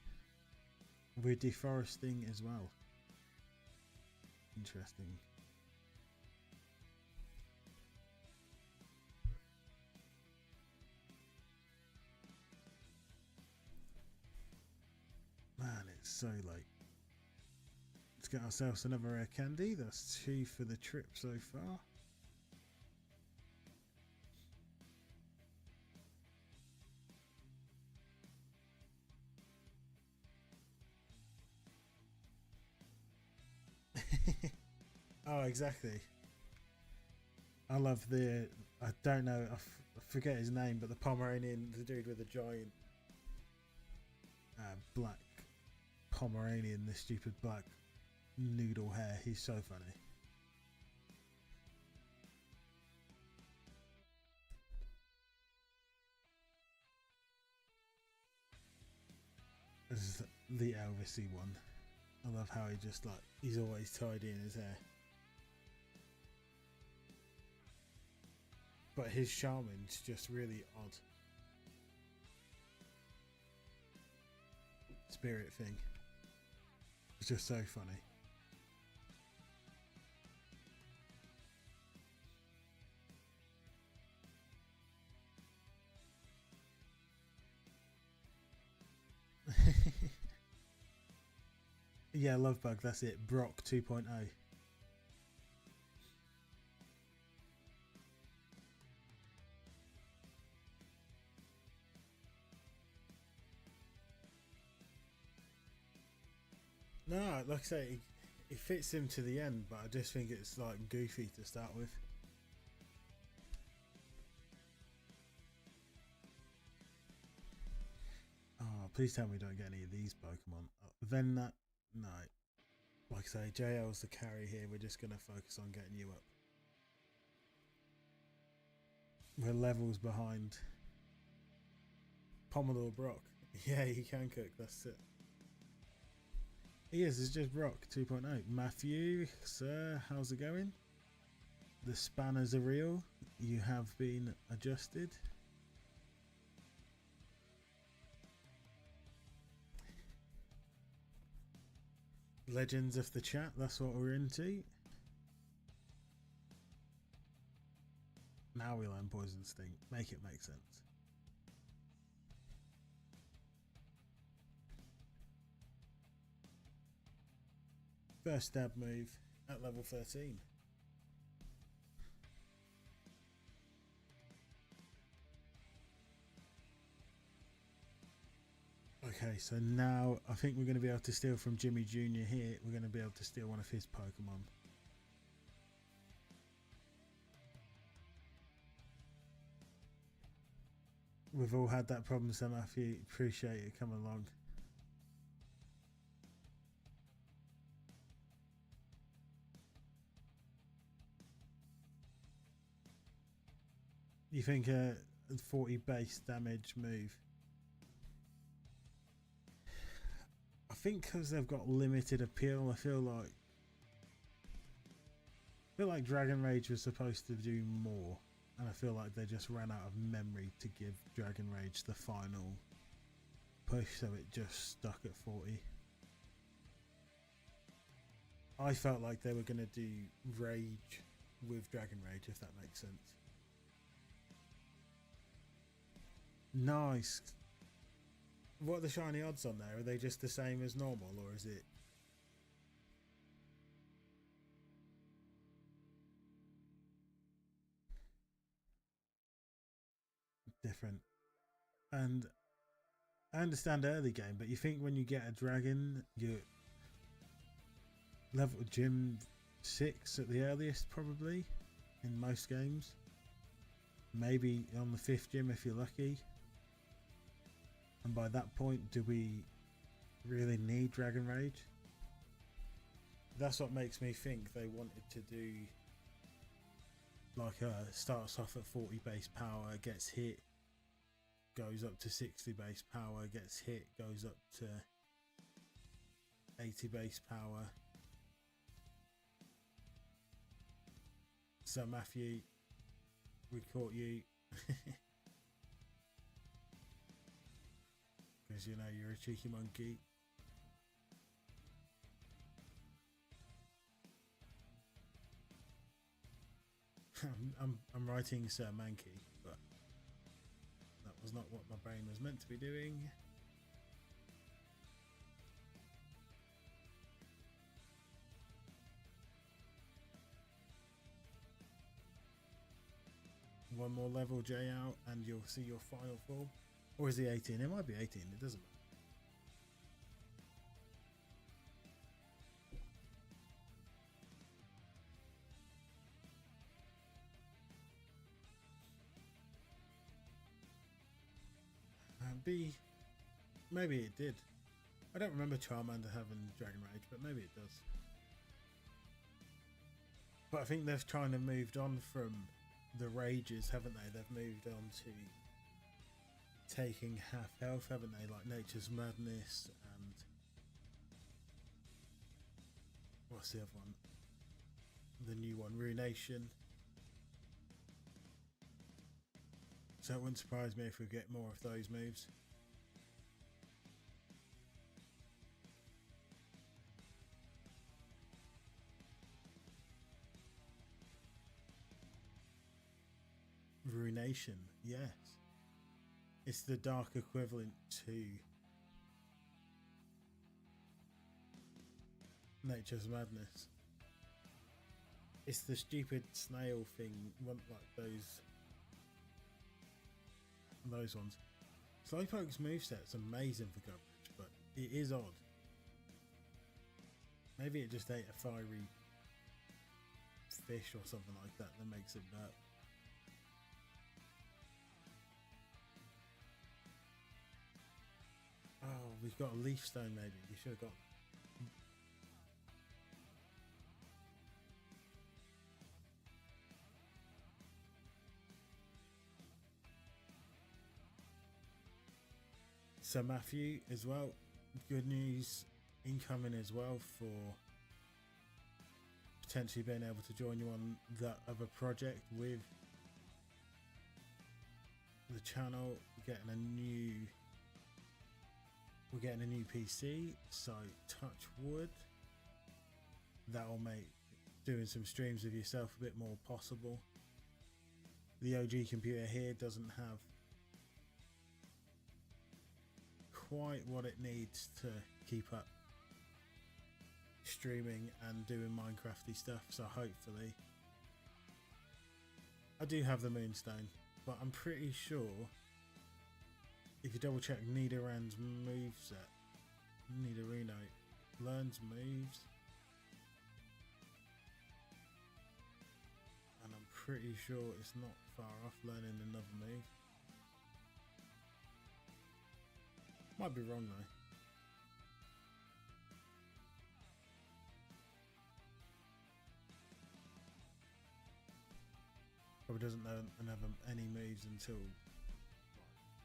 We're deforesting as well. Interesting. Man, it's so late. Let's get ourselves another rare candy. That's 2 for the trip so far. Oh, exactly. I love the... I don't know, I forget his name, but the Pomeranian, the dude with the giant black Pomeranian, the stupid black noodle hair. He's so funny. This is the Elvisy one. I love how he just like, he's always tidy in his hair. But his shaman's just really odd. Spirit thing. It's just so funny. Yeah, Love Bug, that's it. Brock 2.0. No, like I say, it fits him to the end, but I just think it's like goofy to start with. Oh, please tell me we don't get any of these Pokemon. Then that, no. Like I say, JL's the carry here. We're just going to focus on getting you up. We're levels behind Pomodore Brock. Yeah, he can cook, that's it. He is, it's just Brock 2.0. Matthew, sir, how's it going? The spanners are real. You have been adjusted. Legends of the chat, that's what we're into. Now we learn Poison Sting. Make it make sense. First stab move at level 13. Okay, so now I think we're going to be able to steal from Jimmy Jr. here. We're going to be able to steal one of his Pokemon. We've all had that problem, so Matthew, appreciate it coming along. You think a 40 base damage move? I think because they've got limited appeal, I feel like Dragon Rage was supposed to do more, and I feel like they just ran out of memory to give Dragon Rage the final push, so it just stuck at 40. I felt like they were going to do Rage with Dragon Rage, if that makes sense. Nice. What are the shiny odds on there? Are they just the same as normal, or is it? And I understand early game, but you think when you get a dragon, you level gym 6 at the earliest, probably in most games. Maybe on the 5th gym if you're lucky. And by that point, do we really need Dragon Rage? That's what makes me think they wanted to do like starts off at 40 base power, gets hit, goes up to 60 base power, gets hit, goes up to 80 base power. So Matthew, we caught you. Because you know you're a cheeky monkey. I'm writing Sir Mankey, but that was not what my brain was meant to be doing. One more level J out and you'll see your final form. Or is he 18? It might be 18, it doesn't matter. Maybe it did. I don't remember Charmander having Dragon Rage, but maybe it does. But I think they've kind of moved on from the rages, haven't they? They've moved on to taking half health, haven't they? Like Nature's Madness and what's the other one? The new one, Ruination. So it wouldn't surprise me if we get more of those moves. Ruination, yes. It's the dark equivalent to Nature's Madness. It's the stupid snail thing, like those ones. Slowpoke's moveset's amazing for coverage, but it is odd. Maybe it just ate a fiery fish or something like that makes it burp. Oh, we've got a leaf stone maybe. We should have got that. So Matthew as well, good news incoming as well for potentially being able to join you on that other project with the channel. We're getting a new PC, so touch wood. That'll make doing some streams of yourself a bit more possible. The OG computer here doesn't have quite what it needs to keep up streaming and doing Minecrafty stuff, so hopefully I do have the Moonstone, but I'm pretty sure if you double check Nidoran's moveset, Nidorino learns moves, and I'm pretty sure it's not far off learning another move. Might be wrong though. Probably doesn't know any moves until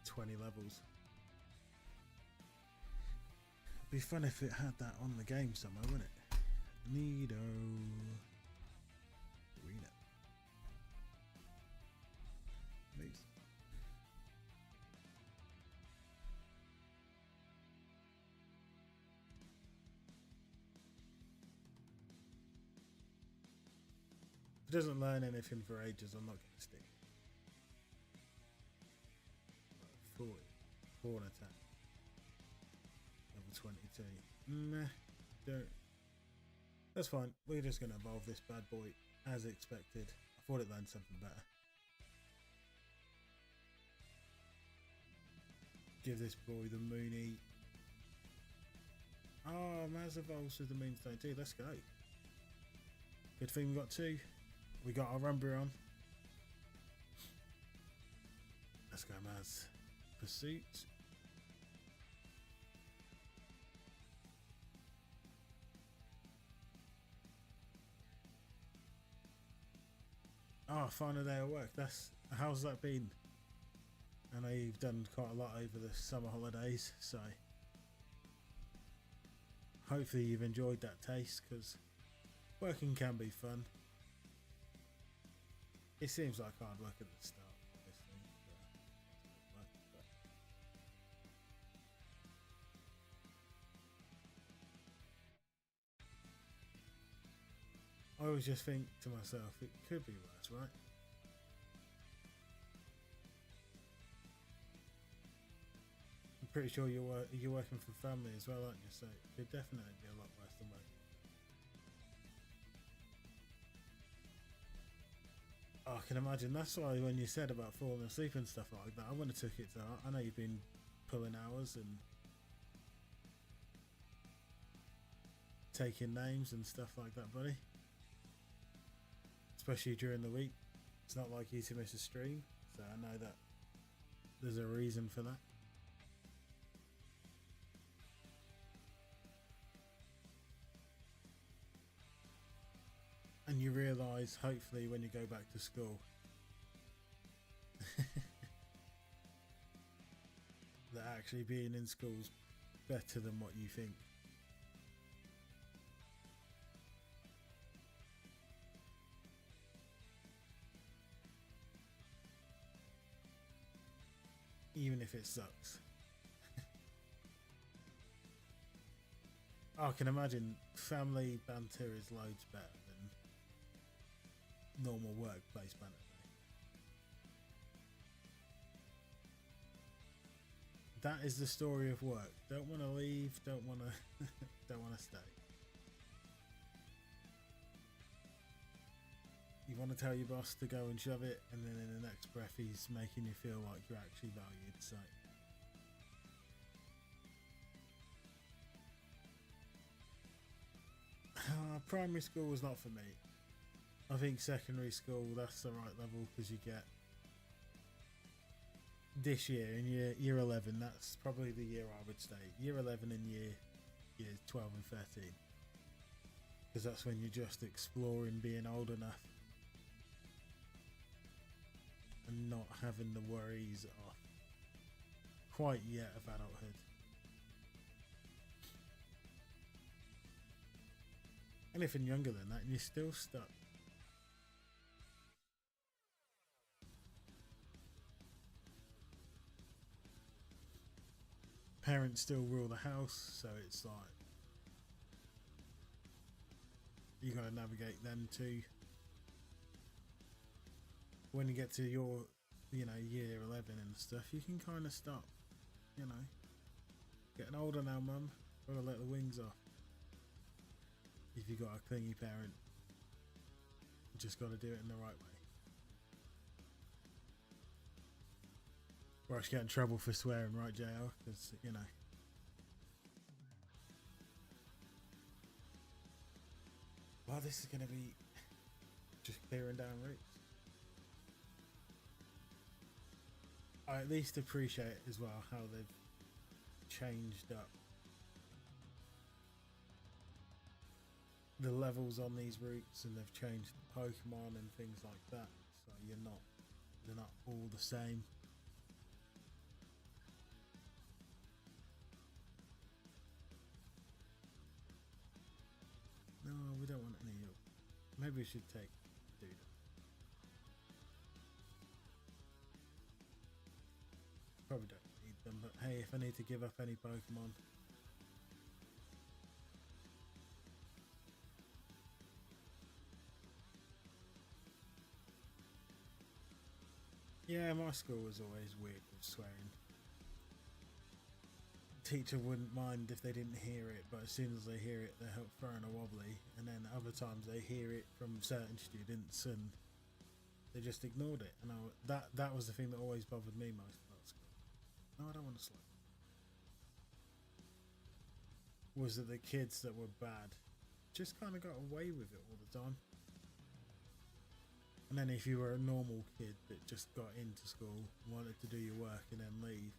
20 levels. It'd be fun if it had that on the game somewhere, wouldn't it? Nido Arena. Moves. If it doesn't learn anything for ages, I'm not going to stick. 40. 4 attack. Level 22. Nah, don't. That's fine. We're just going to evolve this bad boy as expected. I thought it learned something better. Give this boy the Mooney. Oh, Maz evolves with the Moonstone too. Let's go. Good thing we got two. We got our Umbreon. Let's go, Maz. Pursuit. Oh, final day of work. How's that been? I know you've done quite a lot over the summer holidays, so hopefully you've enjoyed that taste, because working can be fun. It seems like hard work at the start, obviously. I always just think to myself, it could be worse, right? I'm pretty sure you're working for family as well, aren't you? So it could definitely be a lot worse than working. Oh, I can imagine. That's why when you said about falling asleep and stuff like that, I wouldn't have took it to heart. I know you've been pulling hours and taking names and stuff like that, buddy. Especially during the week. It's not like you to miss a stream, so I know that there's a reason for that. And you realise, hopefully, when you go back to school, that actually being in school's better than what you think. Even if it sucks. I can imagine family banter is loads better than normal workplace banter. That is the story of work. Don't want to leave, don't want to don't want to stay. You want to tell your boss to go and shove it, and then in the next breath he's making you feel like you're actually valued. So primary school was not for me. I think secondary school, that's the right level, because you get this year in year 11, that's probably the year I would stay. Year 11 and years 12 and 13, because that's when you're just exploring, being old enough and not having the worries of quite yet of adulthood. Anything younger than that and you're still stuck. Parents still rule the house, so it's like you gotta navigate them too. When you get to your, year 11 and stuff, you can kind of stop, getting older now, mum. Gotta let the wings off. If you got a clingy parent, you just gotta do it in the right way. Or else you get in trouble for swearing, right, JL? Because, Well, this is gonna be just clearing down routes. I at least appreciate as well how they've changed up the levels on these routes, and they've changed the Pokemon and things like that, so they're not all the same. No, we don't want any. Maybe we should take Dude. Probably don't need them, but hey, if I need to give up any Pokemon. Yeah, my school was always weird with swearing. Teacher wouldn't mind if they didn't hear it, but as soon as they hear it, they're throwing a wobbly. And then other times they hear it from certain students and they just ignored it. And that was the thing that always bothered me most about school. No, I don't want to swear. was that the kids that were bad just kind of got away with it all the time. And then if you were a normal kid that just got into school, wanted to do your work and then leave,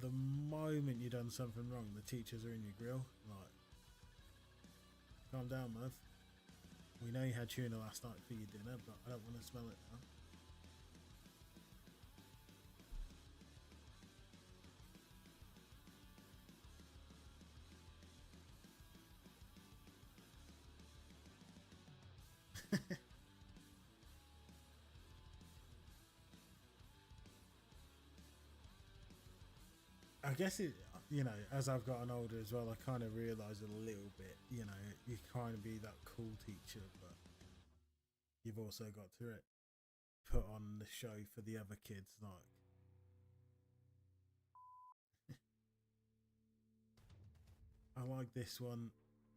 the moment you've done something wrong, the teachers are in your grill, like, calm down, love. We know you had tuna last night for your dinner, but I don't want to smell it now. I guess it, you know, as I've gotten older as well, I kind of realise a little bit, you know, you kind of be that cool teacher, but you've also got to put on the show for the other kids, like. I like this one.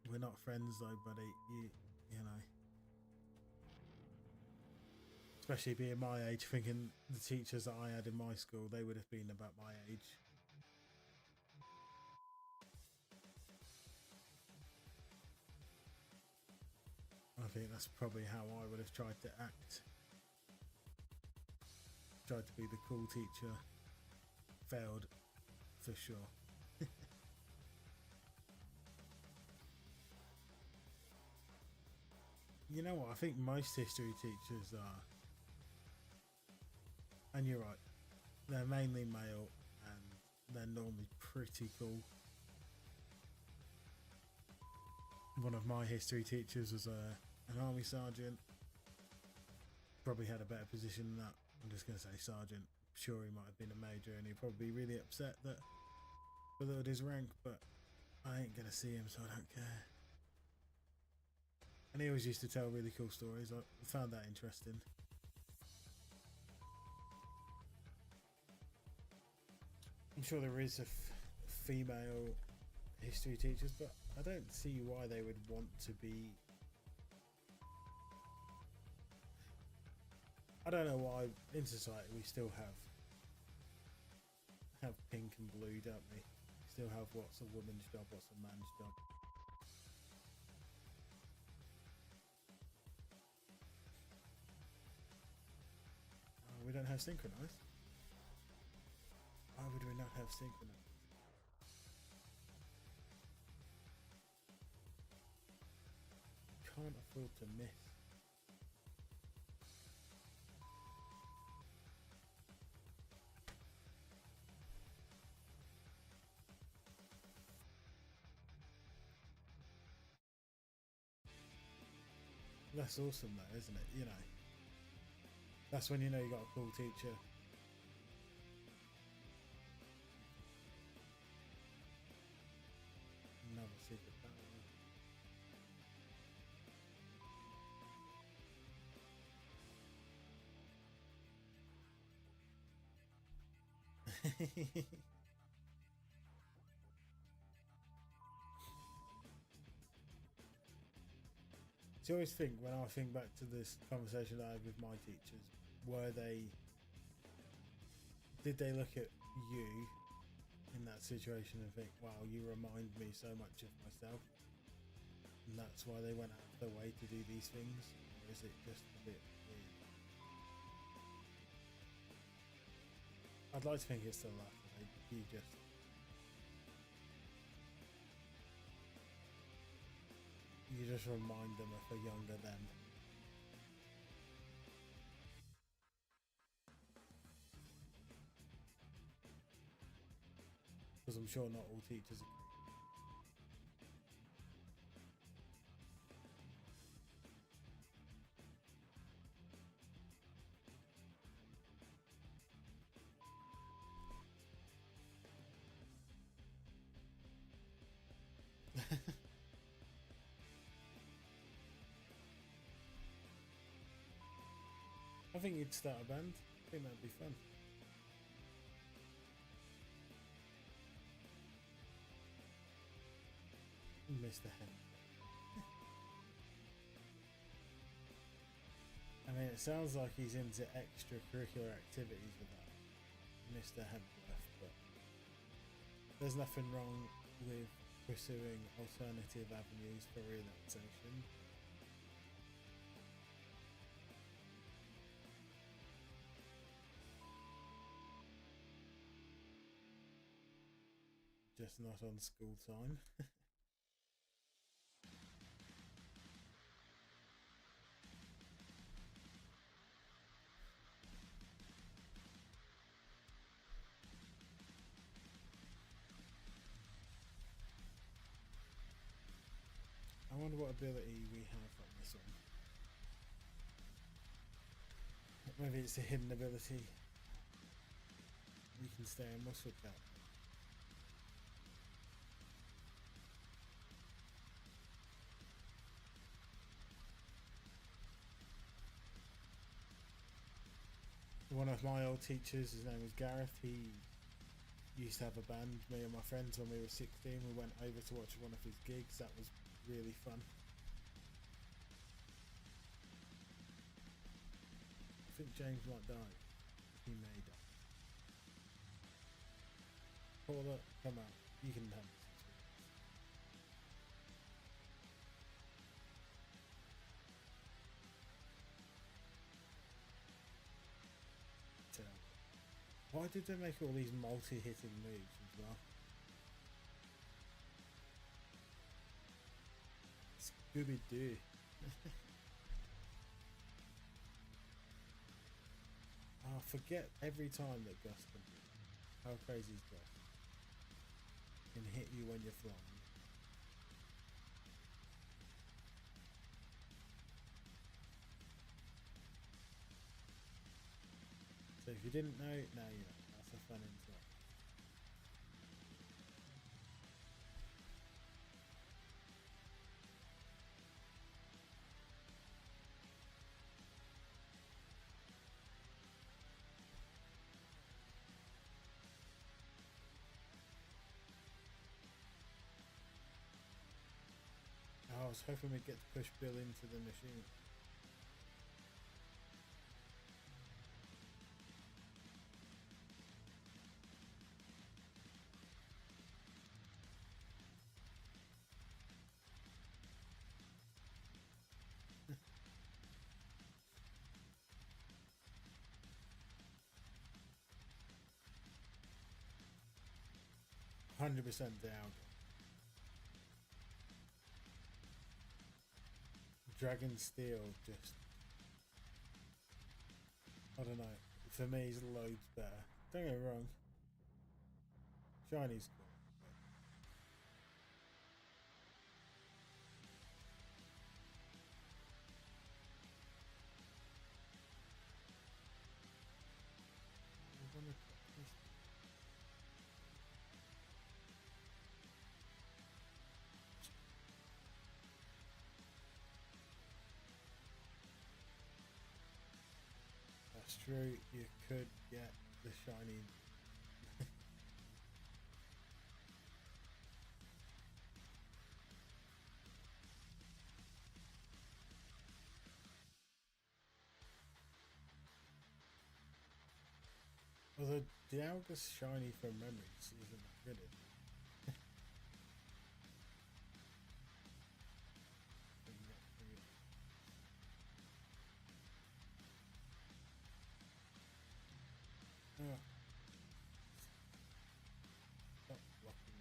We're not friends though, buddy. You know. Especially being my age, thinking the teachers that I had in my school, they would have been about my age. I think that's probably how I would have tried to act. Tried to be the cool teacher. Failed, for sure. You know what? I think most history teachers are. And you're right. They're mainly male and they're normally pretty cool. One of my history teachers was an army sergeant. Probably had a better position than that. I'm just going to say sergeant. Sure, he might have been a major and he'd probably be really upset that below his rank, but I ain't going to see him, so I don't care. And he always used to tell really cool stories. I found that interesting. I'm sure there is a female history teachers, but I don't see why they would want to be. I don't know why in society we still have pink and blue, don't we? Still have what's a woman's job, what's a man's job. Oh, we don't have synchronized. Why would we not have synchronized? Can't afford to miss. That's awesome though, isn't it? You know, that's when you know you got a cool teacher. Another secret power. So I always think, when I think back to this conversation that I had with my teachers, did they look at you in that situation and think, wow, you remind me so much of myself, and that's why they went out of their way to do these things? Or is it just a bit weird? I'd like to think it's the latter. You just remind them of a younger them. Because I'm sure not all teachers agree. I think you'd start a band. I think that'd be fun. Mr. Hen. I mean, it sounds like he's into extracurricular activities with that, Mr. Hempworth, but there's nothing wrong with pursuing alternative avenues for relaxation. Just not on school time. I wonder what ability we have on this one. Maybe it's a hidden ability. We can stay in muscle cap. One of my old teachers, his name was Gareth, he used to have a band. Me and my friends, when we were 16, we went over to watch one of his gigs. That was really fun. I think James might die. He may die. Paula, come out. You can have this experience. Why did they make all these multi-hitting moves as well? Scooby-Doo. I forget every time that Gus can do that. How crazy is Gus? Can hit you when you're flying. So if you didn't know, now you know. That's a fun intro. I was hoping we'd get to push Bill into the machine. %100% down. Dragon Steel just, I don't know, for me is loads better. Don't get me wrong, Shiny's cool. That's true, you could get the shiny. Although Dialga's shiny from memories isn't that good, is it? Oh. Stop blocking.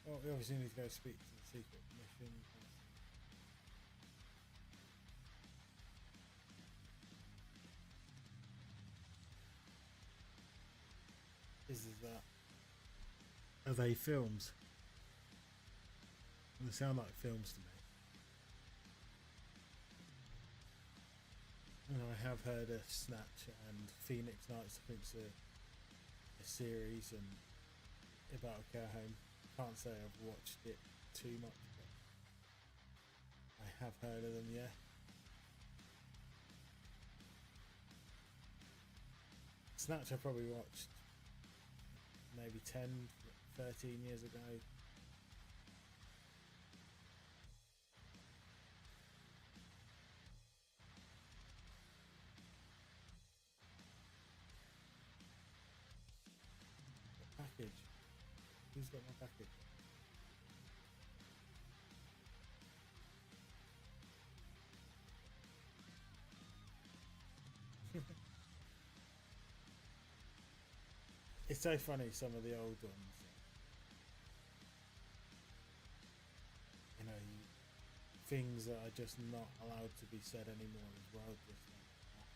Oh, we obviously need to go speak to the secret mission. Is that? Are they films? They sound like films to me. And I have heard of Snatch and Phoenix Nights. I think it's a series and about a care home. Can't say I've watched it too much, but I have heard of them, yeah. Snatch I probably watched maybe 10, 13 years ago. Package. Who's got my package? It's so funny, some of the old ones. You know, things that are just not allowed to be said anymore as well. Just like,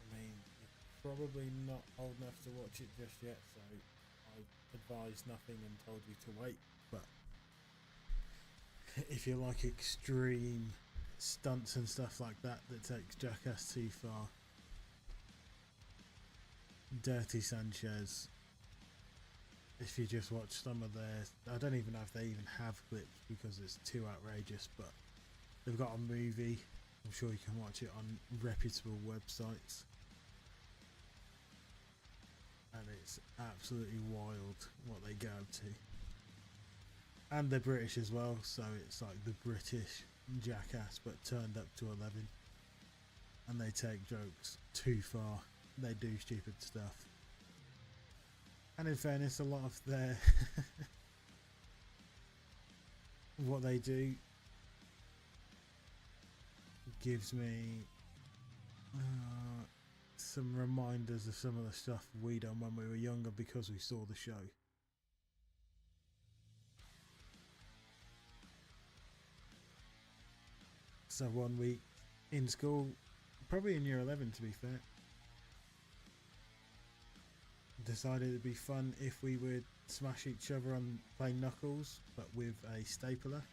I mean, you're probably not old enough to watch it just yet, so I advise nothing and told you to wait. But if you like extreme stunts and stuff like that that takes Jackass too far, Dirty Sanchez, if you just watch some of their, I don't even know if they even have clips because it's too outrageous, but they've got a movie. I'm sure you can watch it on reputable websites, and it's absolutely wild what they go up to. And they're British as well, so it's like the British Jackass but turned up to 11, and they take jokes too far. They do stupid stuff, and in fairness, a lot of their what they do gives me some reminders of some of the stuff we done when we were younger because we saw the show. So one week in school, probably in year 11 to be fair, decided it'd be fun if we would smash each other on playing knuckles but with a stapler,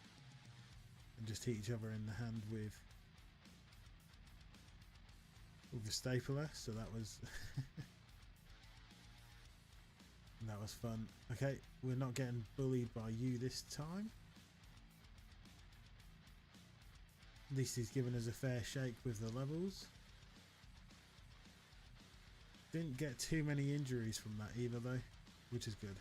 and just hit each other in the hand with a stapler. So that was that was fun. Okay, we're not getting bullied by you this time. At least he's given us a fair shake with the levels. Didn't get too many injuries from that either though, which is good.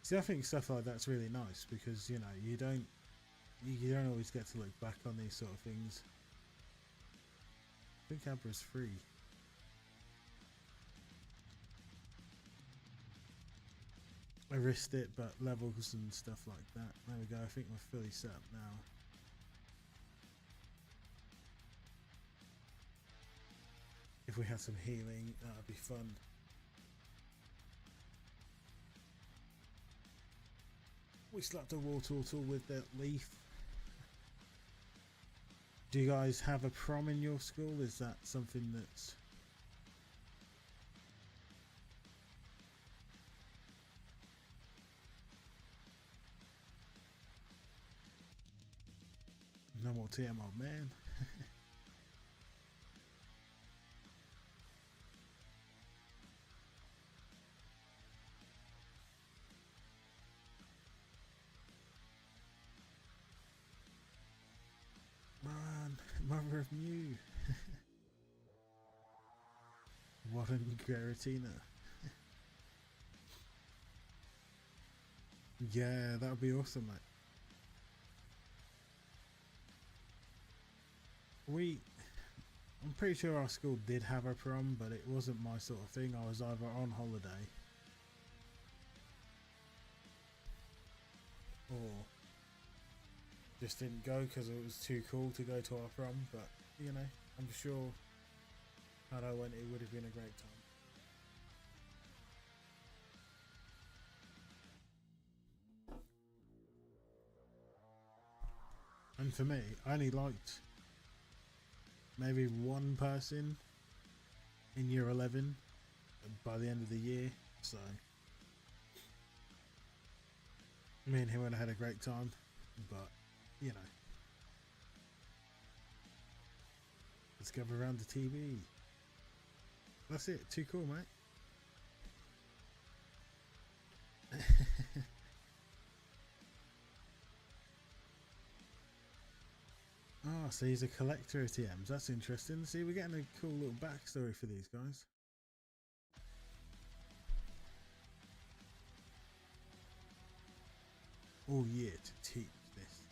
See, I think stuff like that's really nice because, you know, you don't always get to look back on these sort of things. I think Abra's free. I risked it, but levels and stuff like that. There we go, I think we're fully set up now. If we had some healing, that would be fun. We slapped a wall turtle with that leaf. Do you guys have a prom in your school? Is that something that's... No more TM, old man. Man, Mother of Mew. What a Garatina. Yeah, that would be awesome, mate. I'm pretty sure our school did have a prom, but it wasn't my sort of thing. I was either on holiday or just didn't go because it was too cool to go to our prom. But, you know, I'm sure had I went, it would have been a great time. And for me, I only liked maybe one person in year 11 by the end of the year, so me and him would have had a great time, but you know, let's go around the TV. That's it. Too cool, mate. Ah, so he's a collector of TMs. That's interesting. See, we're getting a cool little backstory for these guys. all year to teach this.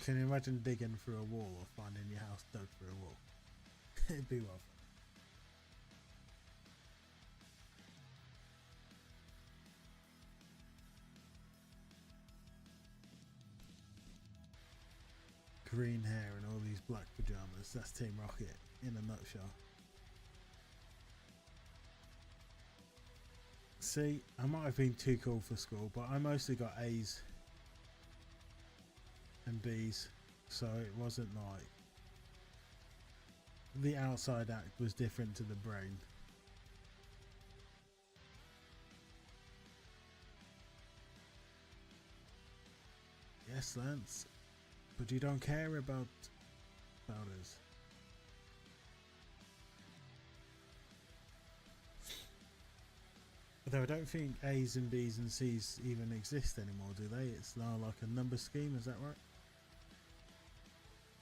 Can you imagine digging through a wall or finding your house dug through a wall? It'd be well fun. Green hair and all these black pajamas. That's Team Rocket in a nutshell. See, I might have been too cool for school, but I mostly got A's and B's, so it wasn't like the outside act was different to the brain. Yes, Lance, but you don't care about us. Although I don't think A's and B's and C's even exist anymore, do they? It's now like a number scheme, is that right?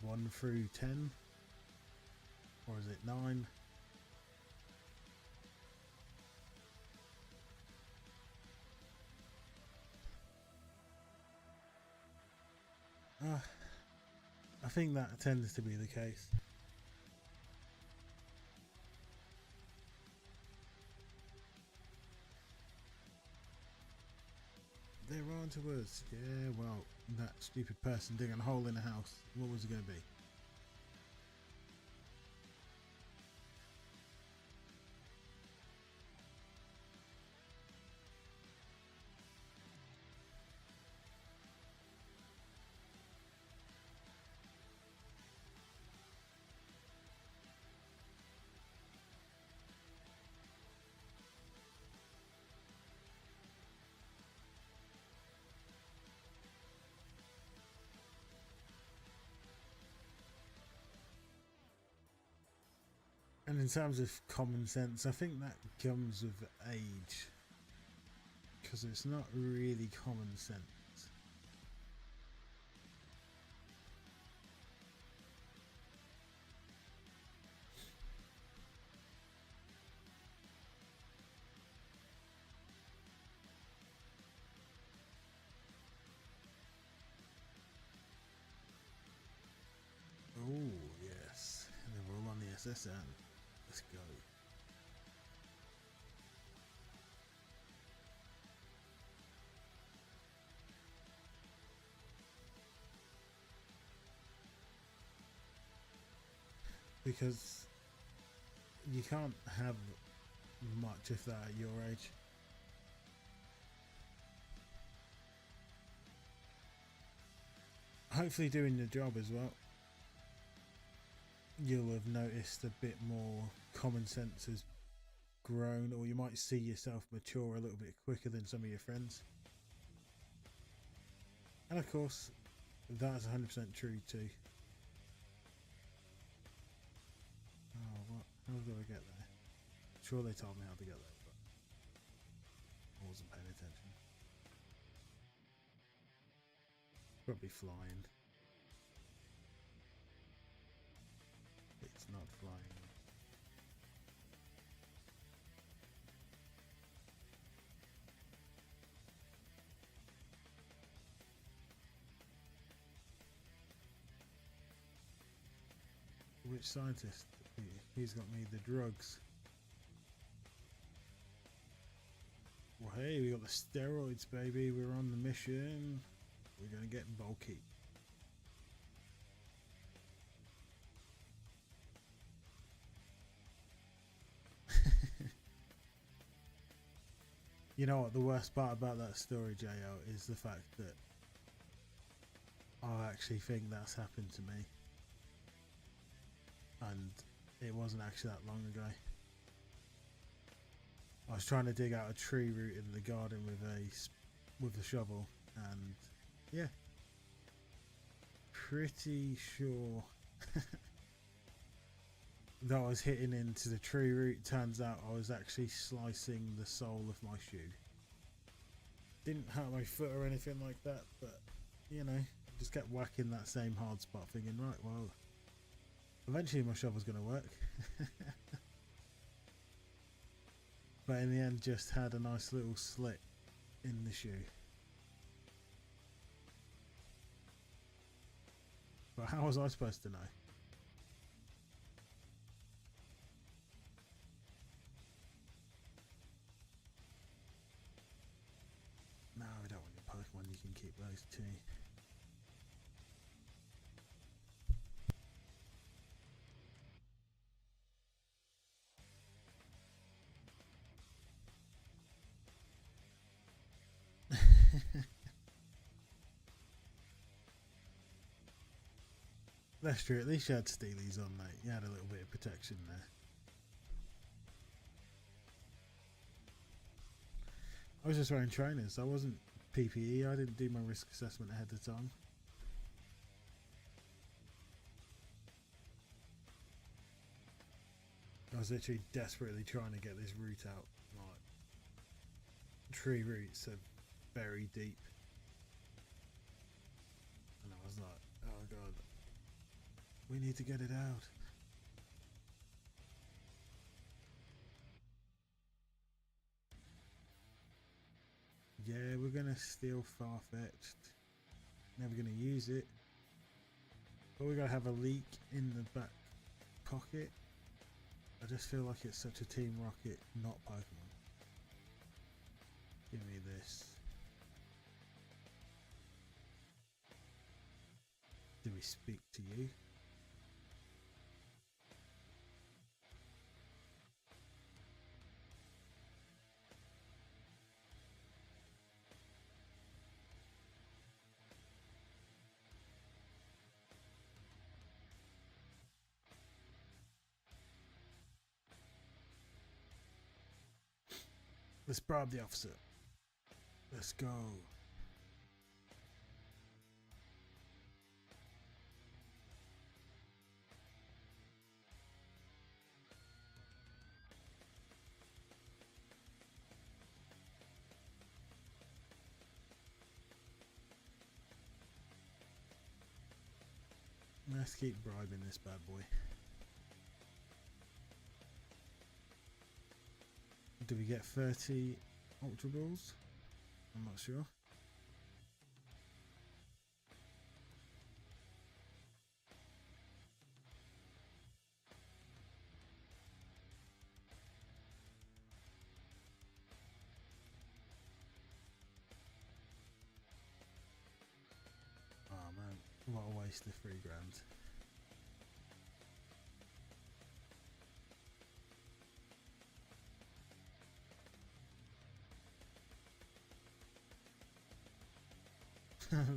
1 through 10? Or is it 9? I think that tends to be the case. They're on to us. Yeah, well, that stupid person digging a hole in a house. What was it going to be? And in terms of common sense, I think that comes with age, because it's not really common sense. Oh yes, and then we're all on the SSN. Let's go. Because you can't have much of that at your age. Hopefully doing the job as well. You'll have noticed a bit more common sense has grown, or you might see yourself mature a little bit quicker than some of your friends. And of course, that's 100% true too. Oh, what? How do I get there? Sure, they told me how to get there, but I wasn't paying attention. Probably flying. It's not flying. Which scientist? He's got me the drugs. Well, hey, we got the steroids, baby. We're on the mission. We're gonna get bulky. You know what? The worst part about that story, JL, is the fact that I actually think that's happened to me. And it wasn't actually that long ago. I was trying to dig out a tree root in the garden with a shovel, and yeah, pretty sure that I was hitting into the tree root. Turns out I was actually slicing the sole of my shoe. Didn't hurt my foot or anything like that, but you know, just kept whacking that same hard spot, thinking, right, well, Eventually my shovel's going to work. But in the end just had a nice little slit in the shoe. But how was I supposed to know? No, I don't want your Pokemon, you can keep those too. That's true, at least you had Steelies on, mate. You had a little bit of protection there. I was just wearing trainers, I wasn't PPE, I didn't do my risk assessment ahead of time. I was literally desperately trying to get this route out. Like, tree roots are very deep. And I was like, oh god, we need to get it out. Yeah, we're gonna steal Farfetch'd. Never gonna use it. But we're gonna have a leak in the back pocket. I just feel like it's such a Team Rocket, not Pokemon. Give me this. Do we speak to you? Let's bribe the officer. Let's go. Let's keep bribing this bad boy. Do we get 30 Ultra Balls? I'm not sure. Oh man, what a waste of $3 grand.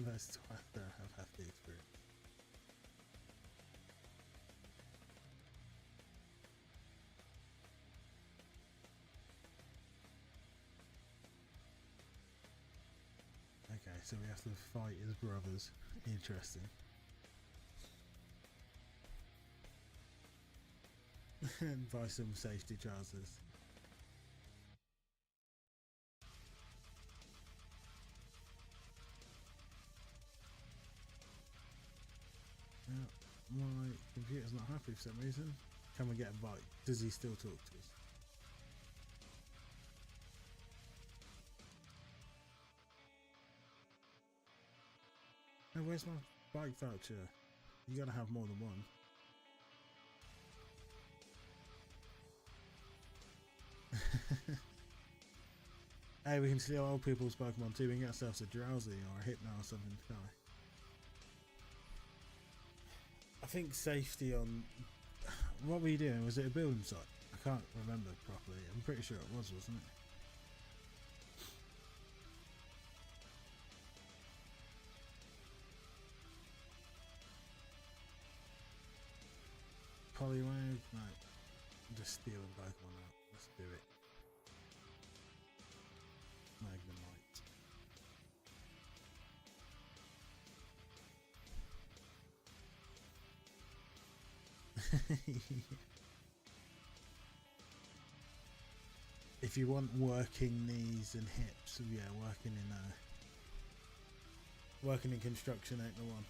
Let's have the experience. Okay, so we have to fight as brothers. Interesting. And buy some safety trousers. My computer's not happy for some reason. Can we get a bite? Does he still talk to us? Oh, where's my bike voucher? You gotta have more than one. Hey, we can steal old people's Pokemon too. We can get ourselves a Drowsy or a Hypno or something, can't we? I think safety on... What were you doing? Was it a building site? I can't remember properly. I'm pretty sure it was, wasn't it? Poliwag? No. I'm just stealing Pokemon out. Let's do it. Magnemite. If you want working knees and hips, yeah, working in construction ain't the one.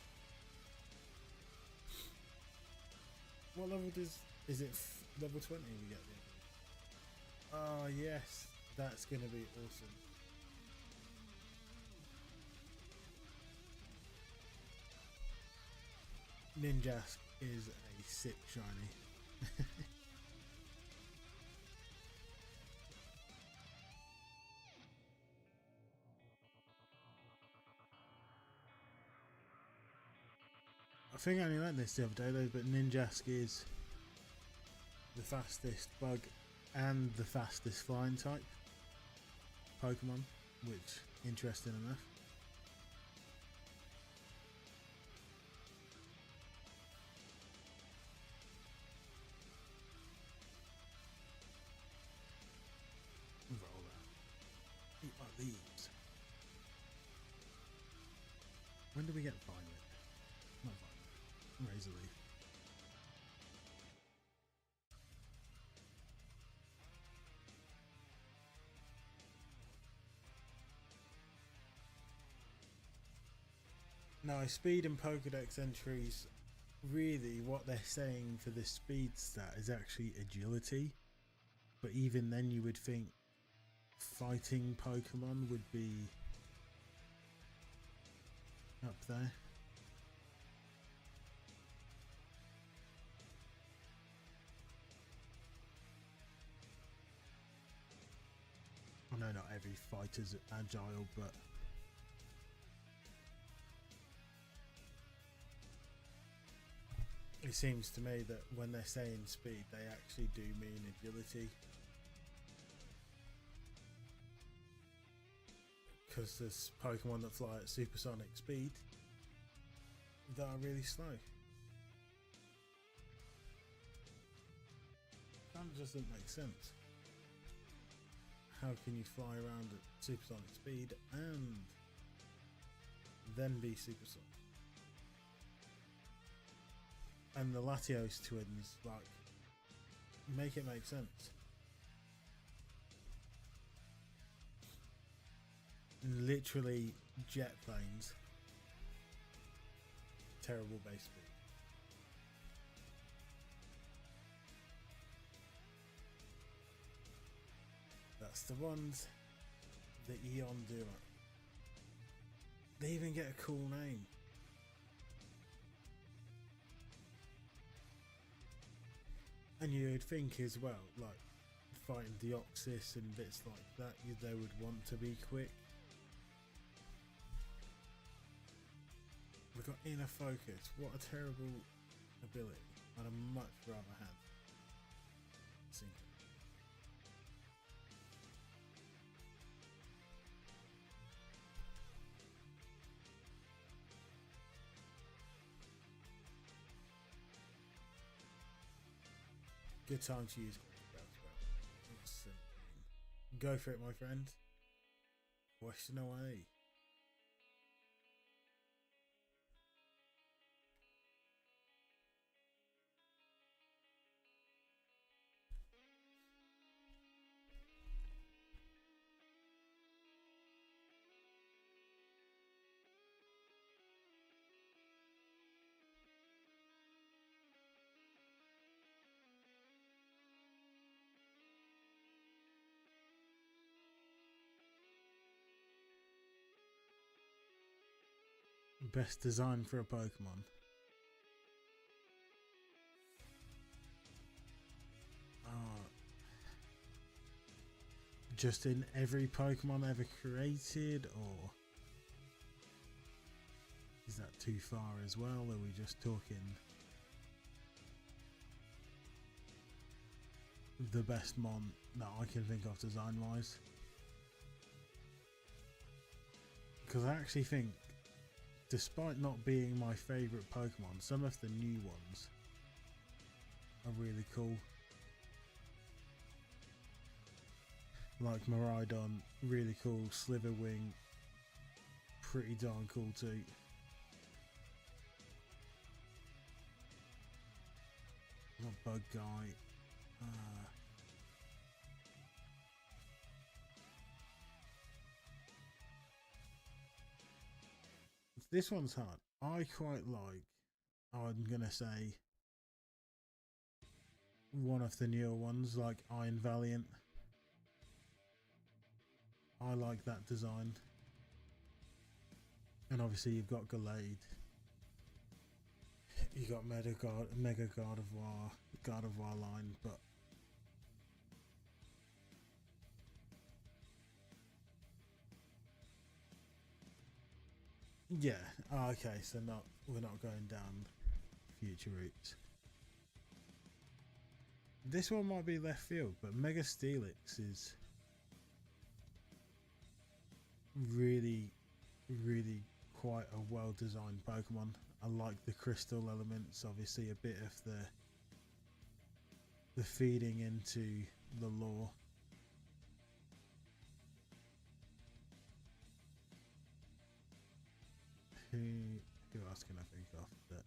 What level is it? Level 20 we get the. Oh yes, that's gonna be awesome. Ninjask is a sick shiny. I think I only learned this the other day though, but Ninjask is the fastest bug and the fastest flying type Pokemon, which interesting enough. Roll out. Eat my leaves. When do we get Violet? Not Violet. Razor Leaf. No, speed and Pokedex entries, really what they're saying for the speed stat is actually agility. But even then you would think fighting Pokemon would be up there. I know not every fighter's agile, but it seems to me that when they're saying speed, they actually do mean agility. Because there's Pokemon that fly at supersonic speed that are really slow. That just doesn't make sense. How can you fly around at supersonic speed and then be supersonic? And the Latios twins, like, make it make sense. Literally jet planes. Terrible base speed. That's the ones that Eon do. They even get a cool name. And you'd think as well, like fighting Deoxys and bits like that, they would want to be quick. We've got Inner Focus. What a terrible ability. I'd have much rather had Synchro. Good time to use awesome. Go for it, my friend. Question away. Best design for a Pokemon. Just in every Pokemon ever created, or is that too far as well? Are we just talking the best mon that I can think of design wise? Because I actually think, despite not being my favourite Pokemon, some of the new ones are really cool. Like Miraidon, really cool. Sliverwing, pretty darn cool too. Not Bug Guy. This one's hard. I quite like, I'm gonna say, one of the newer ones like Iron Valiant. I like that design. And obviously you've got Gallade. You got Mega God of War line, but yeah. Oh, okay, so we're not going down future routes. This one might be left field, but Mega Steelix is really, really quite a well designed Pokemon. I like the crystal elements, obviously a bit of the feeding into the lore. Who else can I think of that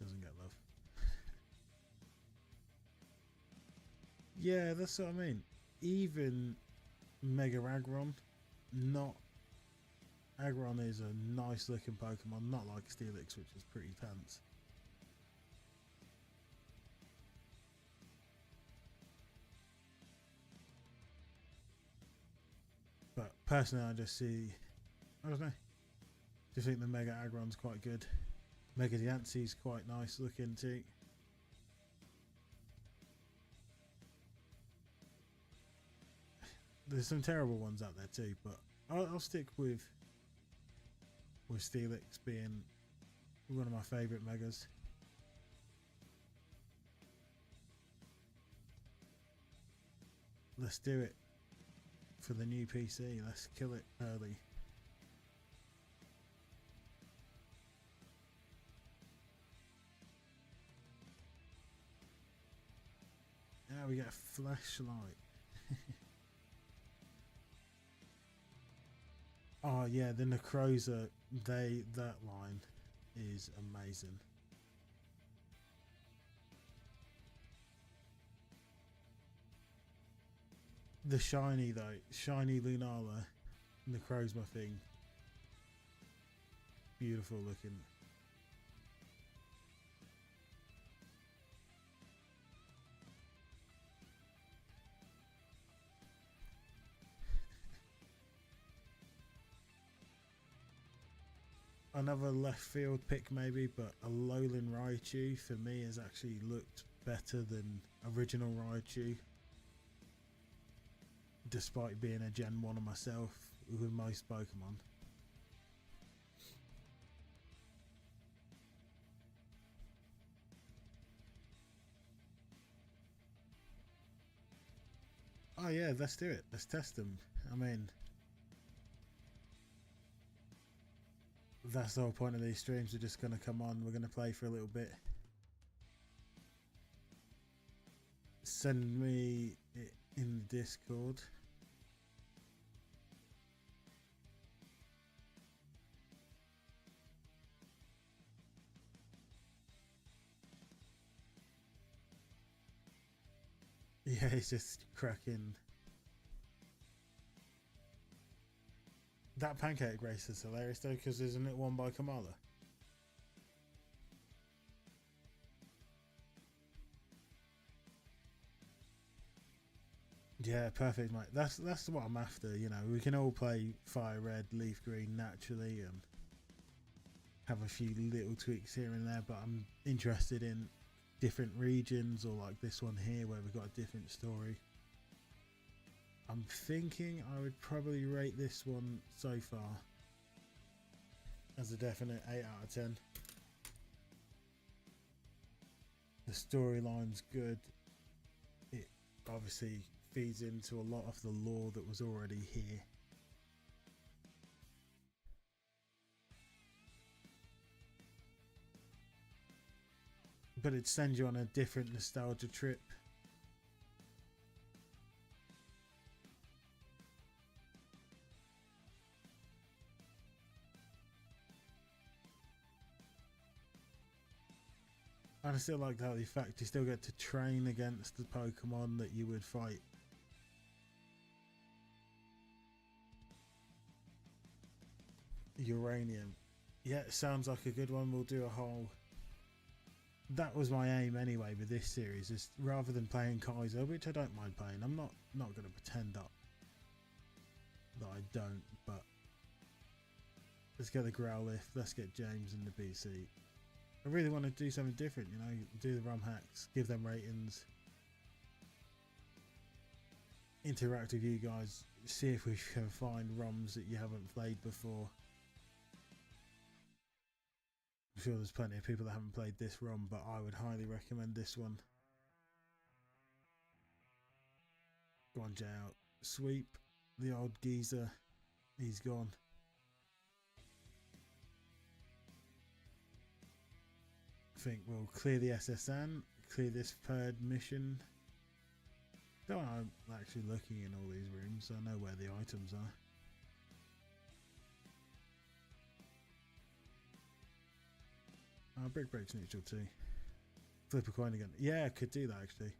doesn't get love? Yeah, that's what I mean. Even Mega Aggron, not Aggron is a nice looking Pokemon, not like Steelix, which is pretty pants. But personally, I don't know, just think the Mega Aggron's quite good. Mega Diancee's quite nice looking too. There's some terrible ones out there too, but I'll stick with Steelix being one of my favourite Megas. Let's do it for the new PC. Let's kill it early. Now we get a flashlight. Oh yeah, the Necroza, that line is amazing. The shiny though, shiny Lunala, Necrozma thing, beautiful looking. Another left field pick maybe, but a Alolan Raichu for me has actually looked better than original Raichu, despite being a Gen 1 of myself with most Pokemon. Oh yeah, let's do it. Let's test them. I mean, that's the whole point of these streams. We're just going to come on, we're going to play for a little bit. Send me it in the Discord. Yeah, he's just cracking. That pancake race is hilarious though, because isn't it won by Kamala? Yeah, perfect, mate. That's what I'm after. You know, we can all play Fire Red, Leaf Green naturally, and have a few little tweaks here and there. But I'm interested in different regions, or like this one here where we've got a different story. I'm thinking I would probably rate this one so far as a definite 8 out of 10. The storyline's good. It obviously feeds into a lot of the lore that was already here. But it sends you on a different nostalgia trip. And I still like how the fact you still get to train against the Pokemon that you would fight. Uranium. Yeah, it sounds like a good one. We'll do a whole that was my aim anyway with this series, is rather than playing Kaizo, which I don't mind playing, I'm not going to pretend that I don't, but let's get the Growlithe, let's get James in the BC. I really want to do something different, you know, do the ROM hacks, give them ratings, interact with you guys, see if we can find ROMs that you haven't played before. I'm sure there's plenty of people that haven't played this ROM, but I would highly recommend this one. Go on, Jay out. Sweep, the old geezer, he's gone. I think we'll clear the SSN, clear this third mission. I'm actually looking in all these rooms, so I know where the items are. Brick breaks neutral too. Flip a coin again. Yeah, I could do that actually.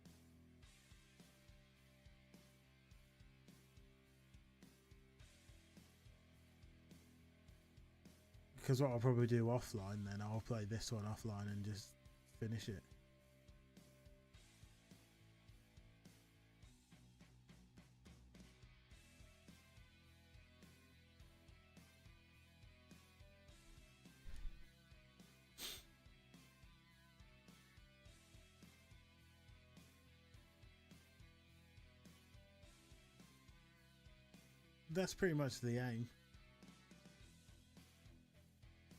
Because what I'll probably do offline then, I'll play this one offline and just finish it. That's pretty much the aim.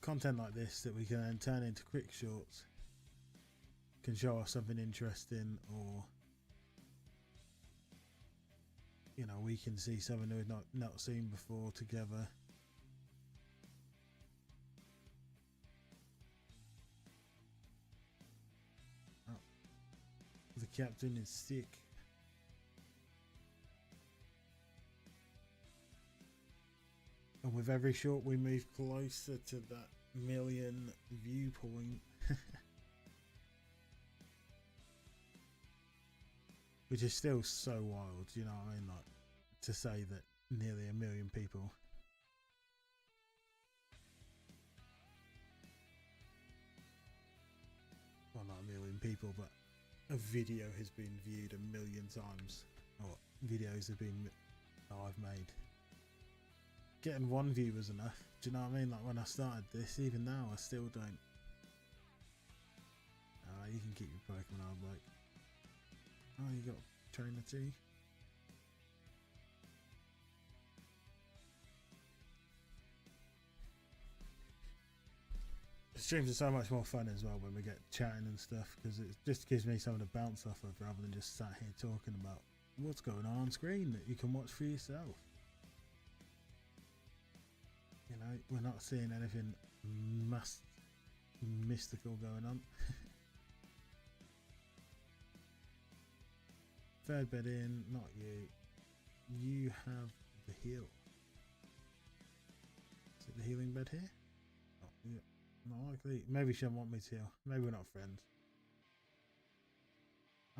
Content like this that we can then turn into quick shorts can show us something interesting, or you know, we can see something we've not seen before together. Oh, the captain is sick. And with every shot we move closer to that million viewpoint. Which is still so wild, you know what I mean? Like, to say that nearly 1 million people. Well, not 1 million people, but a video has been viewed 1 million times. Or videos have been I've made. Getting one view was enough. Do you know what I mean? Like when I started this, even now I still don't. You can keep your Pokemon on, like. Oh, you got trainer too. Streams are so much more fun as well when we get chatting and stuff, because it just gives me something to bounce off of rather than just sat here talking about what's going on screen that you can watch for yourself. You know, we're not seeing anything mystical going on. Third bed in, not you. You have the heal. Is it the healing bed here? Oh, yeah. Not likely. Maybe she doesn't want me to heal. Maybe we're not friends.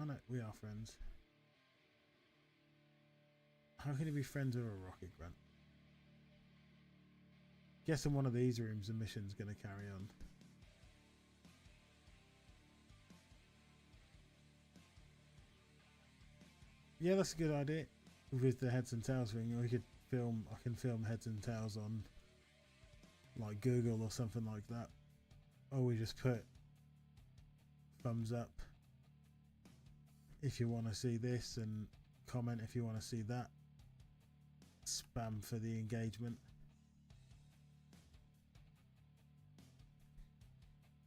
Oh no, we are friends. How can you be friends with a rocket grunt? Guessing one of these rooms the mission's going to carry on. Yeah, that's a good idea. With the heads and tails thing, we could film. I can film heads and tails on like Google or something like that. Or we just put thumbs up if you want to see this, and comment if you want to see that. Spam for the engagement.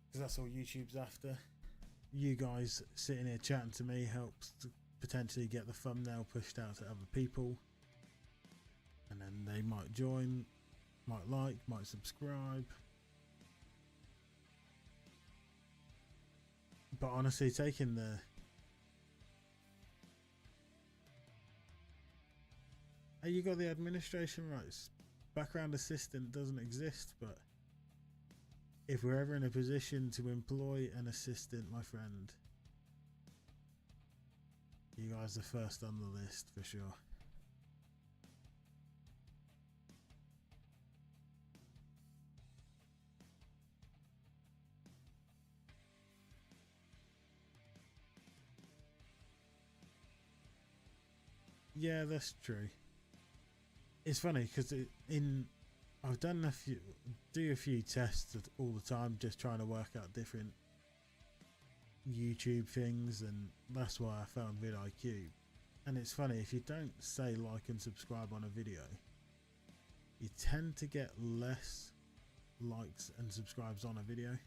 Because that's all YouTube's after. You guys sitting here chatting to me helps to potentially get the thumbnail pushed out to other people, and then they might join, might like, might subscribe. But honestly, taking the you got the administration rights. Background assistant doesn't exist, but if we're ever in a position to employ an assistant, my friend, you guys are first on the list for sure. Yeah, that's true. It's funny because I've done a few tests all the time, just trying to work out different YouTube things, and that's why I found vidIQ. And it's funny, if you don't say like and subscribe on a video, you tend to get less likes and subscribes on a video.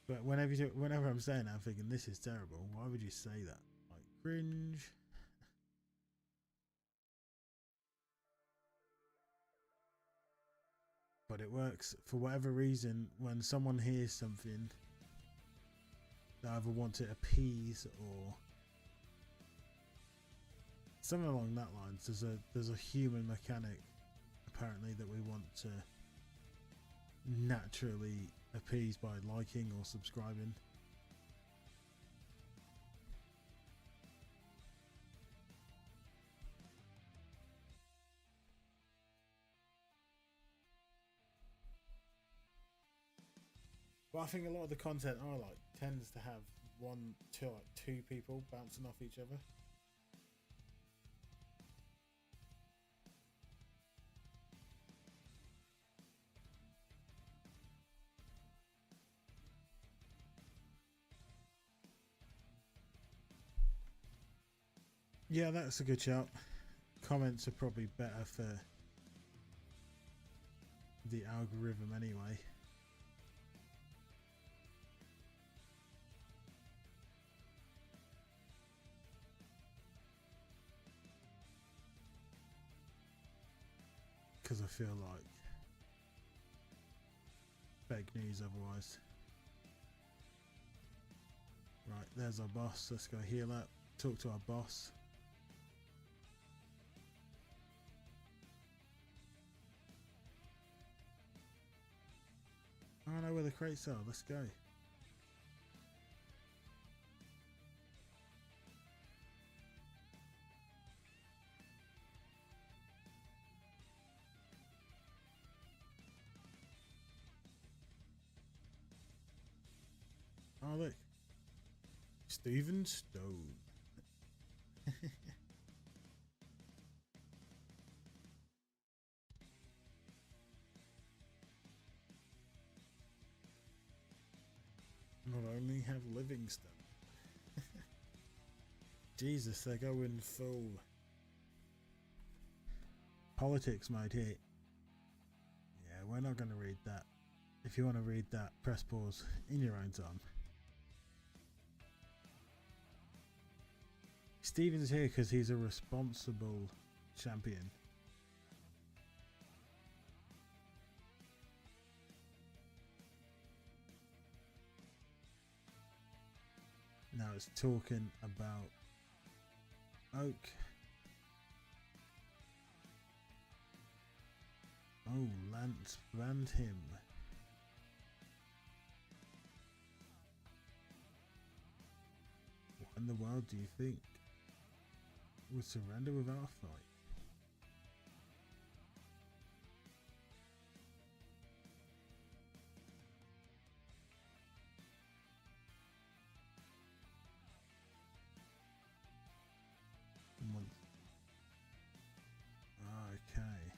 But whenever I'm saying that, I'm thinking this is terrible. Why would you say that? Like, cringe. But it works for whatever reason. When someone hears something, they either want to appease or something along that lines. There's a human mechanic apparently that we want to naturally appease by liking or subscribing. But I think a lot of the content I like tends to have two people bouncing off each other. Yeah, that's a good shout. Comments are probably better for the algorithm anyway. Because I feel like fake news otherwise. Right, there's our boss. Let's go heal up. Talk to our boss. I know where the crates are. Let's go. Oh look, Stephen Stone. Not only have Livingston. Jesus, they're going full politics mode here. Yeah, we're not going to read that. If you want to read that, press pause in your own time. Steven's here because he's a responsible champion. Now it's talking about Oak. Oh, Lance banned him. What in the world do you think would surrender without a fight? Okay.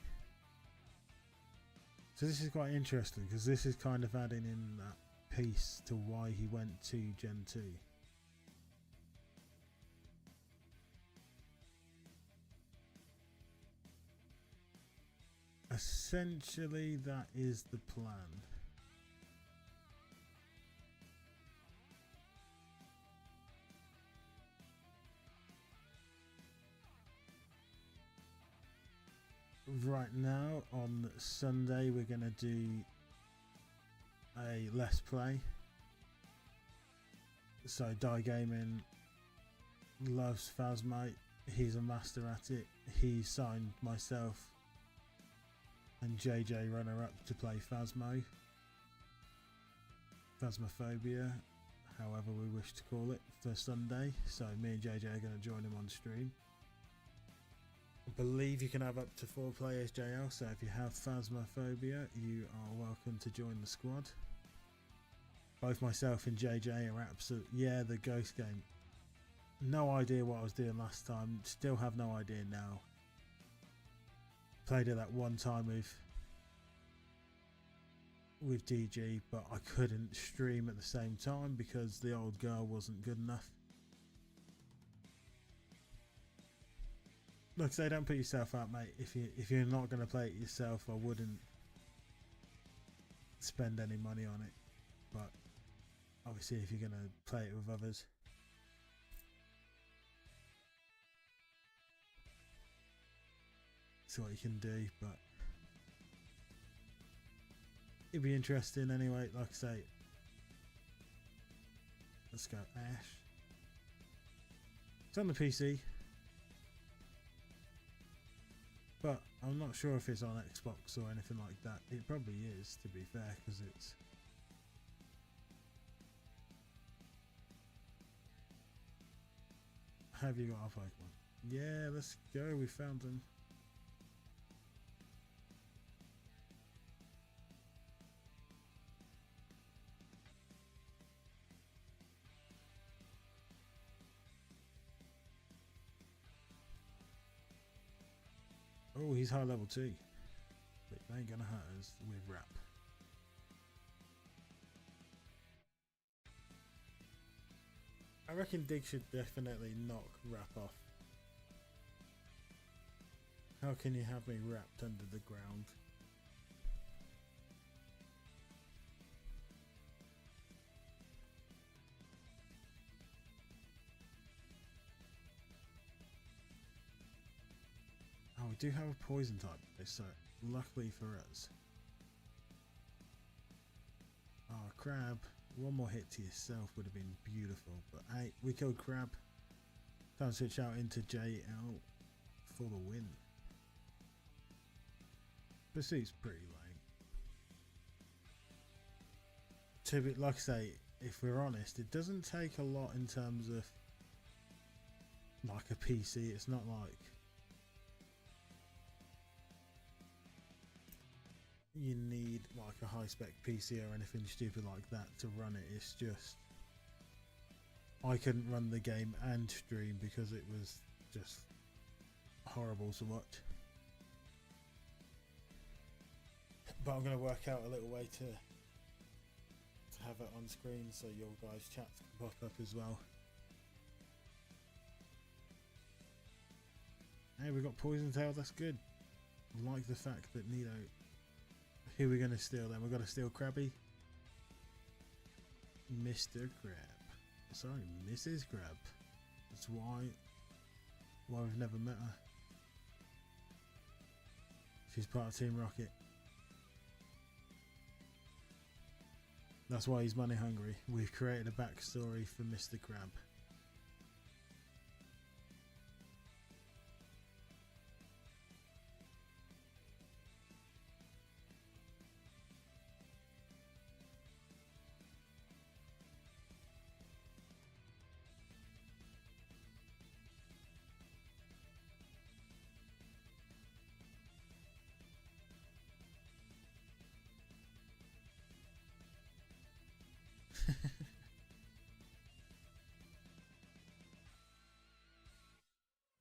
So this is quite interesting because this is kind of adding in that piece to why he went to Gen 2. Essentially, that is the plan. Right now, on Sunday, we're going to do a Let's Play. So, Die Gaming loves Phasma. He's a master at it. He signed myself and JJ runner up to play Phasmophobia, however we wish to call it, for Sunday. So me and JJ are going to join him on stream. I believe you can have up to 4 players, JL, so if you have Phasmophobia, you are welcome to join the squad. Both myself and JJ are absolute, yeah, the ghost game. No idea what I was doing last time. Still have no idea now. Played it that one time with DG, but I couldn't stream at the same time because the old girl wasn't good enough. Like I say, don't put yourself out, mate. If you're not going to play it yourself, I wouldn't spend any money on it. But obviously, if you're going to play it with others, see what you can do. But it'd be interesting anyway. Like I say, let's go Ash. It's on the PC, but I'm not sure if it's on Xbox or anything like that. It probably is, to be fair, because it's have you got our Pokemon? Yeah, let's go. We found them. Oh, he's high level too. But they ain't gonna hurt us with rap. I reckon Dig should definitely knock rap off. How can you have me wrapped under the ground? Oh, we do have a poison type, so luckily for us. Oh, Crab. One more hit to yourself would have been beautiful, but hey, we killed Crab. Time to switch out into JL for the win. Pursuit's pretty lame. To be, like I say, if we're honest, it doesn't take a lot in terms of like a PC. It's not like you need like a high spec PC or anything stupid like that to run it. It's just I couldn't run the game and stream because it was just horrible to watch. But I'm going to work out a little way to have it on screen so your guys' chats can pop up as well. Hey, we got Poison Tail, that's good. I like the fact that Nido. Who are we going to steal then? We've got to steal Krabby. Mr. Crab. Sorry, Mrs. Crab. That's why we've never met her. She's part of Team Rocket. That's why he's money hungry. We've created a backstory for Mr. Crab.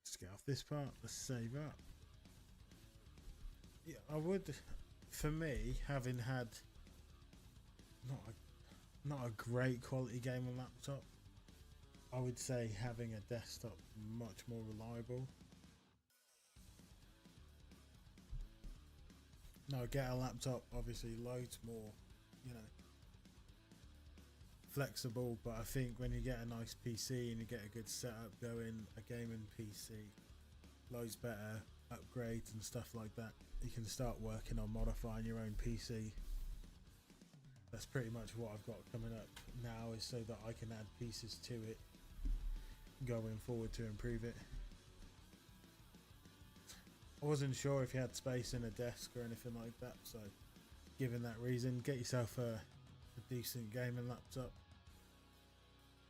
Let's get off this part. Let's save up. Yeah, I would. For me, having had not a great quality game on laptop, I would say having a desktop much more reliable. No, get a laptop, obviously loads more, you know, flexible, but I think when you get a nice PC and you get a good setup going, a gaming PC, loads better upgrades and stuff like that. You can start working on modifying your own PC. That's pretty much what I've got coming up now, is so that I can add pieces to it going forward to improve it. I wasn't sure if you had space in a desk or anything like that, so given that reason, get yourself a decent gaming laptop.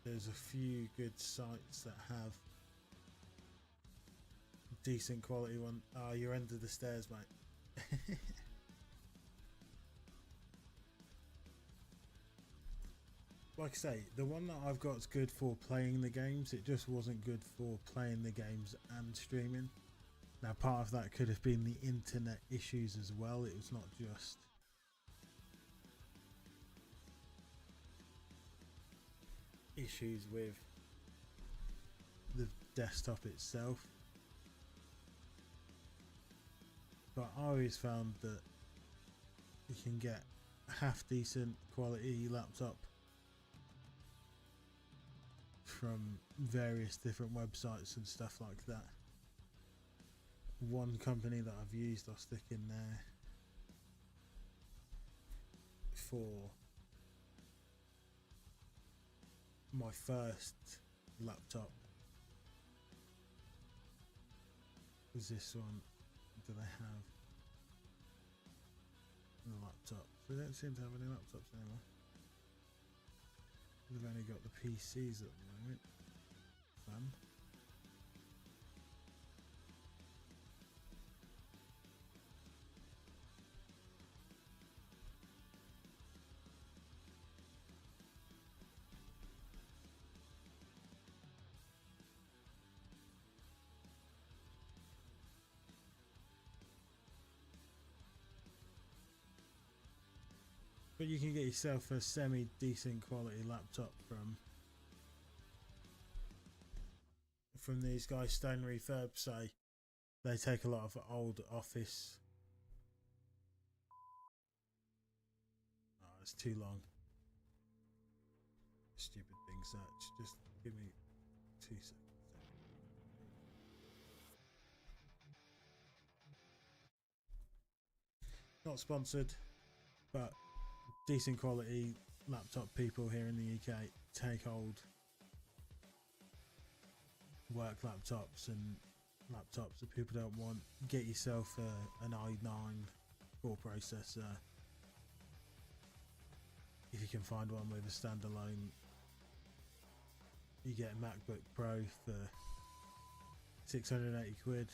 There's a few good sites that have decent quality one. Oh, you're under the stairs, mate. like I say, the one that I've got is good for playing the games. It just wasn't good for playing the games and streaming. Now, part of that could have been the internet issues as well. It was not just issues with the desktop itself. But I always found that you can get a half decent quality laptop from various different websites and stuff like that. One company that I've used, I'll stick in there for my first laptop was this one. Do they have the laptop? They don't seem to have any laptops anymore. They've only got the PCs at the moment. Fun. But you can get yourself a semi-decent quality laptop from these guys, Stone Refurb. Say they take a lot of old office. Oh, it's too long. Stupid thing search. Just give me 2 seconds. Not sponsored, but decent quality laptop people here in the UK take old work laptops and laptops that people don't want. Get yourself an i9 core processor if you can find one with a standalone. You get a MacBook Pro for 680 quid.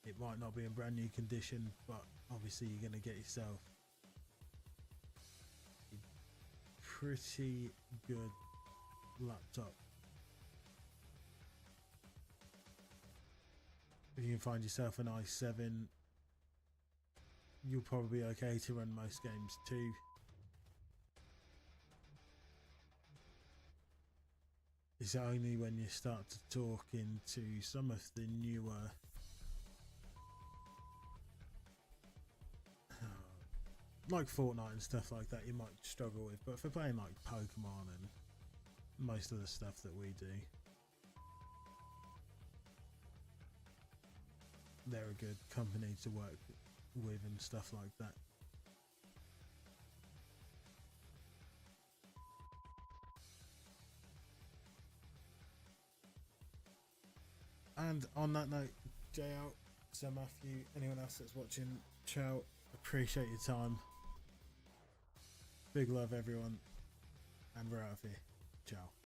It might not be in brand new condition, but obviously you're going to get yourself a pretty good laptop. If you can find yourself an i7, you'll probably be okay to run most games too. It's only when you start to talk into some of the newer like Fortnite and stuff like that you might struggle with, but for playing like Pokemon and most of the stuff that we do, they're a good company to work with and stuff like that. And on that note, JL, Sir Matthew, anyone else that's watching, ciao. Appreciate your time. Big love, everyone. And we're out of here. Ciao.